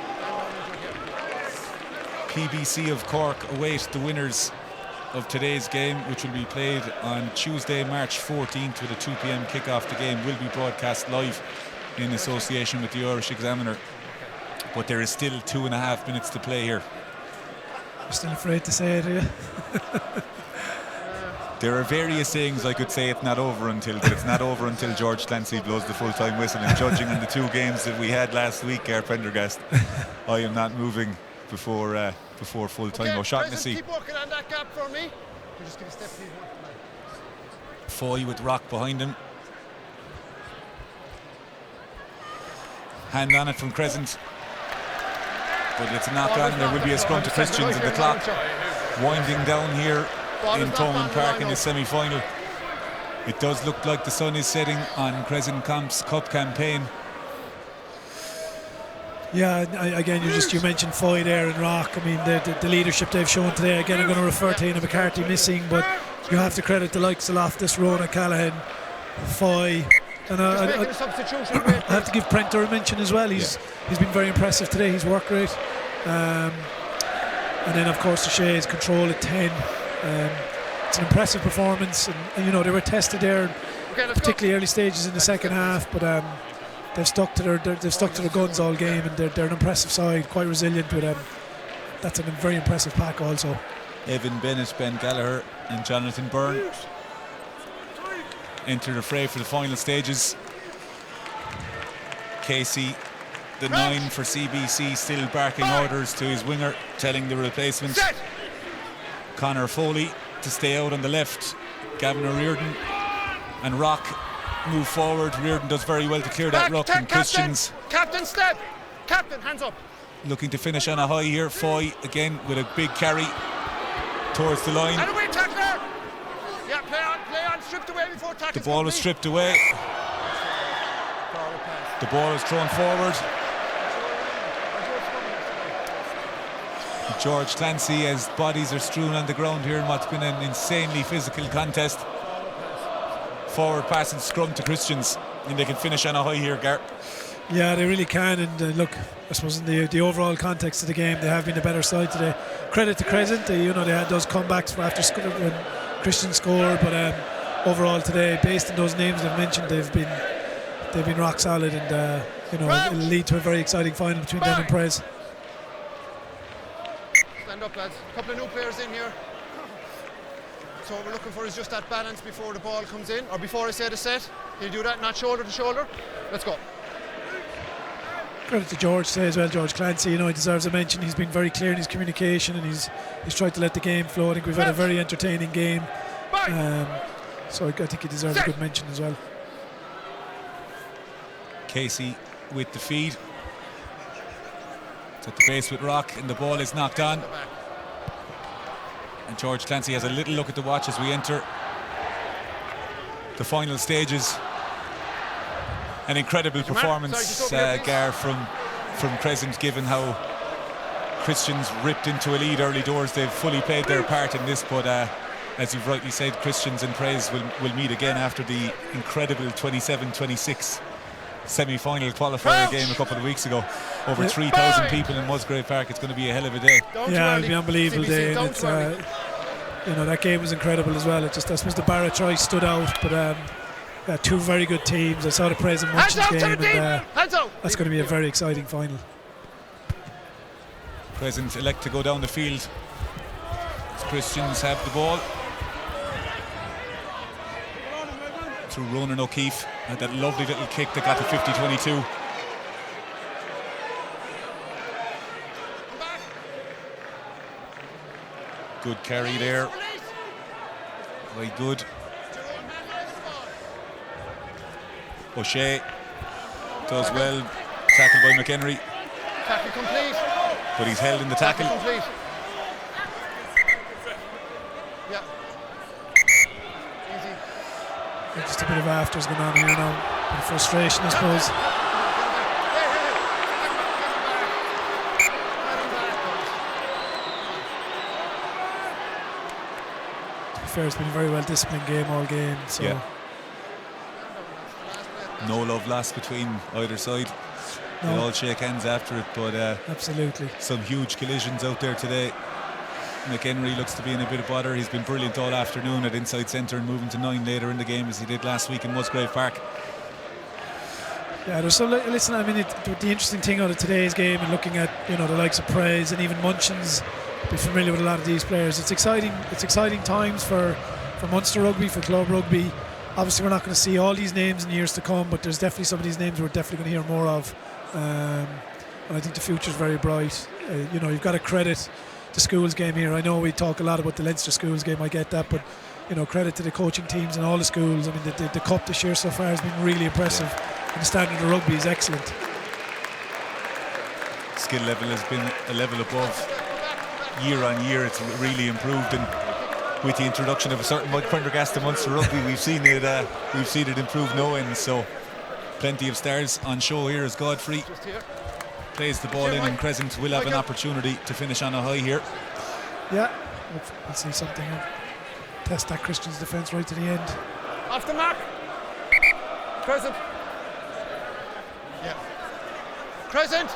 PBC of Cork await the winners of today's game, which will be played on Tuesday, March 14th with a 2 p.m. kick-off. The game will be broadcast live in association with the Irish Examiner, but there is still 2.5 minutes to play here. You're still afraid to say it, are you? There are various things I could say it's not over until, but it's not over until George Clancy blows the full-time whistle. And judging on the 2 games that we had last week, Prendergast, I am not moving before full-time. Okay, O'Shaughnessy. keep working on that gap for me. Just give a step, please. Foy with Rock behind him. Hand on it from Crescent, but it's a knock on. There will be a scrum to Christians, and the clock winding down here in Thomond Park in the semi-final. It does look like the sun is setting on Crescent Camp's Cup campaign. Yeah, again, you mentioned Foy there and Rock. I mean, the leadership they've shown today. Again, I'm going to refer to Ian McCarthy missing, but you have to credit the likes of Loftus, Rona Callaghan, Foy, and I have to give Prenter a mention as well. He's been very impressive today. His work rate, and then of course O'Shea's control at 10. It's an impressive performance, and you know they were tested there, particularly early stages in the second half, but they've stuck to their guns all game, and they're an impressive side, quite resilient. But that's a very impressive pack also. Evan Bennett, Ben Gallagher, and Jonathan Byrne enter the fray for the final stages. Casey, the 9 for CBC, still barking orders to his winger, telling the replacement Connor Foley to stay out on the left. Gavin O'Riordan and Rock move forward. Riordan does very well to clear that ruck, and Christians Captain step. Captain, hands up. looking to finish on a high here. Foy again with a big carry towards the line. And away tackler. Yeah, play on, stripped away before tackle. The ball was stripped away. The ball is thrown forward. George Clancy, as bodies are strewn on the ground here in what's been an insanely physical contest. Forward pass and scrum to Christians, and they can finish on a high here, Gar. Yeah, they really can, and look, I suppose in the overall context of the game, they have been a better side today. Credit to Crescent, they had those comebacks after when Christian scored, but overall today, based on those names I've mentioned, they've been rock solid, and it'll lead to a very exciting final between them and Prez. Stand up, lads. A couple of new players in here. So what we're looking for is just that balance before the ball comes in, or before I say the set. Can you do that, not shoulder to shoulder? Let's go. Credit to George today as well, George Clancy. He deserves a mention. He's been very clear in his communication, and he's tried to let the game flow. I think we've had a very entertaining game, so I think he deserves a good mention as well. Casey with the feed. It's at the base with Rock, and the ball is knocked on. And George Clancy has a little look at the watch as we enter the final stages. An incredible performance, Gar, from Crescent, given how Christians ripped into a lead early doors. They've fully played their part in this, but as you've rightly said, Christians and Prez will meet again after the incredible 27-26 semi-final qualifier game a couple of weeks ago. Over 3,000 people in Musgrave Park. It's going to be a hell of a day. Yeah, it'll be an unbelievable day. And it's, that game was incredible as well. I suppose the Barra try stood out, but two very good teams. I saw the Prez and Munster's game, and that's going to be a very exciting final. Crescent elect to go down the field as Christians have the ball. Through Ronan O'Keefe, and that lovely little kick that got to 50-22. Good carry there. Very good. O'Shea does well. Tackled by McHenry. Tackle complete. But he's held in the tackle. Complete. Yeah. Easy. Just a bit of afters going on here now. A bit of frustration, I suppose. To be fair, it's been a very well disciplined game all game. So. Yeah. No love lost between either side. No. They all shake hands after it, but absolutely some huge collisions out there today. McHenry looks to be in a bit of bother. He's been brilliant all afternoon at inside centre and moving to 9 later in the game as he did last week in Musgrave Park. Yeah, there's some. Listen, I mean, the interesting thing out of today's game, and looking at the likes of Prez and even Munchins, be familiar with a lot of these players. It's exciting. It's exciting times for Munster rugby, for club rugby. Obviously, we're not going to see all these names in years to come, but there's definitely some of these names we're definitely going to hear more of. And I think the future is very bright. You've got to credit the schools game here. I know we talk a lot about the Leinster schools game, I get that, but credit to the coaching teams and all the schools. I mean, the cup this year so far has been really impressive, and the standard of rugby is excellent. Skill level has been a level above year on year. It's really improved, and with the introduction of a certain Mike Prendergast to Munster rugby, we've seen it improve no end. So plenty of stars on show here as Godfrey plays the ball in, and Crescent will have an opportunity to finish on a high here. Yeah, we'll see something. Test that Christian's defence right to the end. Off the mark. Crescent. Yeah. Crescent.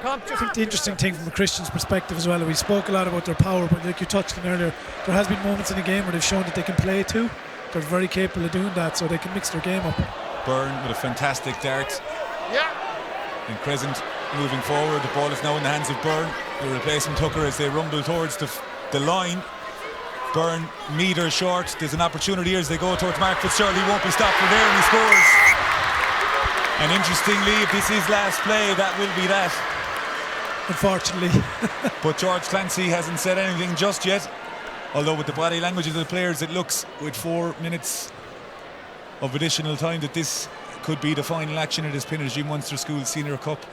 I think the interesting thing from a Christian's perspective as well, we spoke a lot about their power, but like you touched on earlier, there has been moments in the game where they've shown that they can play too. They're very capable of doing that, so they can mix their game up. Byrne with a fantastic dart. Yeah. And Crescent moving forward. The ball is now in the hands of Byrne, the replacement hooker, as they rumble towards the line. Byrne metre short. There's an opportunity here as they go towards Mark Fitzgerald. He won't be stopped from there, and he scores. And interestingly, if this is last play, that will be that. Unfortunately. But George Clancy hasn't said anything just yet. Although with the body language of the players, it looks, with 4 minutes of additional time, that this could be the final action of this Pinergy Munster School Senior Cup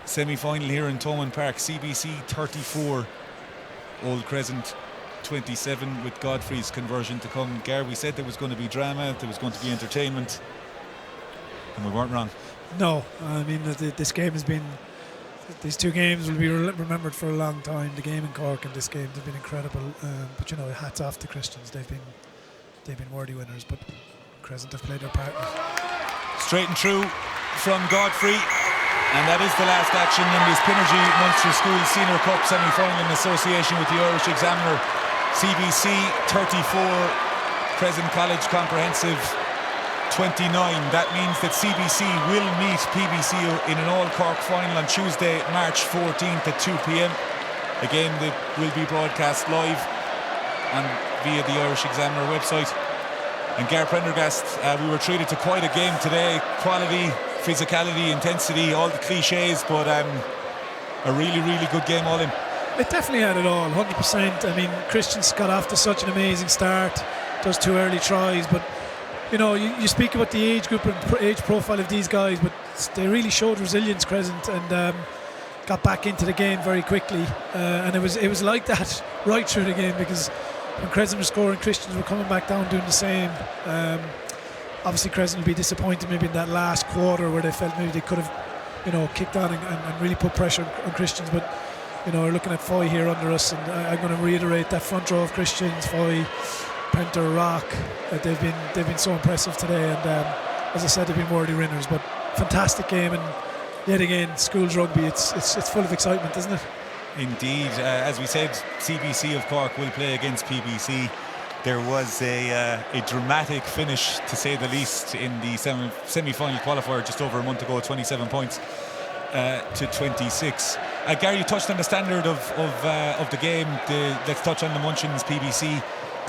semi-final here in Thomond Park. CBC 34, Old Crescent 27, with Godfrey's conversion to come. Gar, we said there was going to be drama, there was going to be entertainment, and we weren't wrong. No, I mean, this game has been, these two games will be remembered for a long time. The game in Cork and this game have been incredible. But you know, hats off to Christians. They've been worthy winners. But Crescent have played their part. Straight and true from Godfrey, and that is the last action in this Pinergy Munster School Senior Cup semi-final in association with the Irish Examiner. CBC 34, Crescent College Comprehensive 29. That means that CBC will meet PBC in an all-Cork final on Tuesday, March 14th at 2 p.m. A game that will be broadcast live and via the Irish Examiner website. And Gar Prendergast, we were treated to quite a game today. Quality, physicality, intensity, all the cliches, but a really, really good game all in. It definitely had it all, 100%. I mean, Christians got off to such an amazing start. Those 2 early tries, but you know, you speak about the age group and age profile of these guys, but they really showed resilience, Crescent, and got back into the game very quickly. And it was like that right through the game, because when Crescent were scoring, Christians were coming back down doing the same. Obviously, Crescent will be disappointed maybe in that last quarter where they felt maybe they could have, you know, kicked on and really put pressure on Christians. But you know, we're looking at Foy here under us, and I'm going to reiterate that front row of Christians, Foy, Prenter, Rock, they've been so impressive today, and as I said, they've been worthy winners. But fantastic game, and yet again, schools rugby, it's full of excitement, isn't it? Indeed, as we said, CBC of Cork will play against PBC. There was a dramatic finish, to say the least, in the semi-final qualifier just over a month ago, 27 points to 26. Gary, you touched on the standard of the game. Let's touch on the Munchins PBC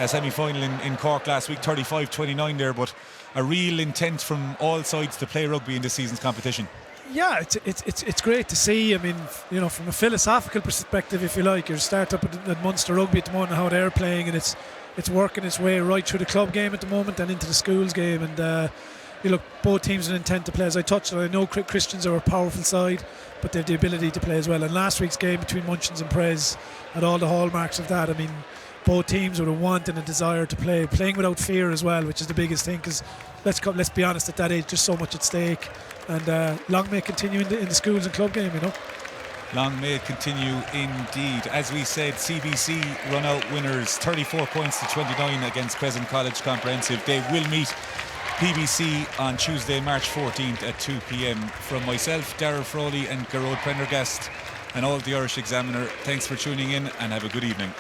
semi-final in Cork last week, 35-29 there, but a real intent from all sides to play rugby in this season's competition. Yeah, it's great to see. I mean, you know, from a philosophical perspective, if you like, you start up at Munster Rugby at the moment, how they're playing, and it's working its way right through the club game at the moment and into the schools game. And you look, both teams with intent to play. As I touched on, I know Christians are a powerful side, but they have the ability to play as well. And last week's game between Munchins and Prez had all the hallmarks of that. I mean, both teams with a want and a desire to play, playing without fear as well, which is the biggest thing, because let's be honest, at that age there's so much at stake, and long may it continue in the schools and club game, you know. Long may it continue indeed. As we said, CBC run out winners 34 points to 29 against Crescent College Comprehensive. They will meet PBC on Tuesday, March 14th at 2 p.m. From myself, Darragh Frawley, and Gearóid Prendergast, and all of the Irish Examiner, thanks for tuning in and have a good evening.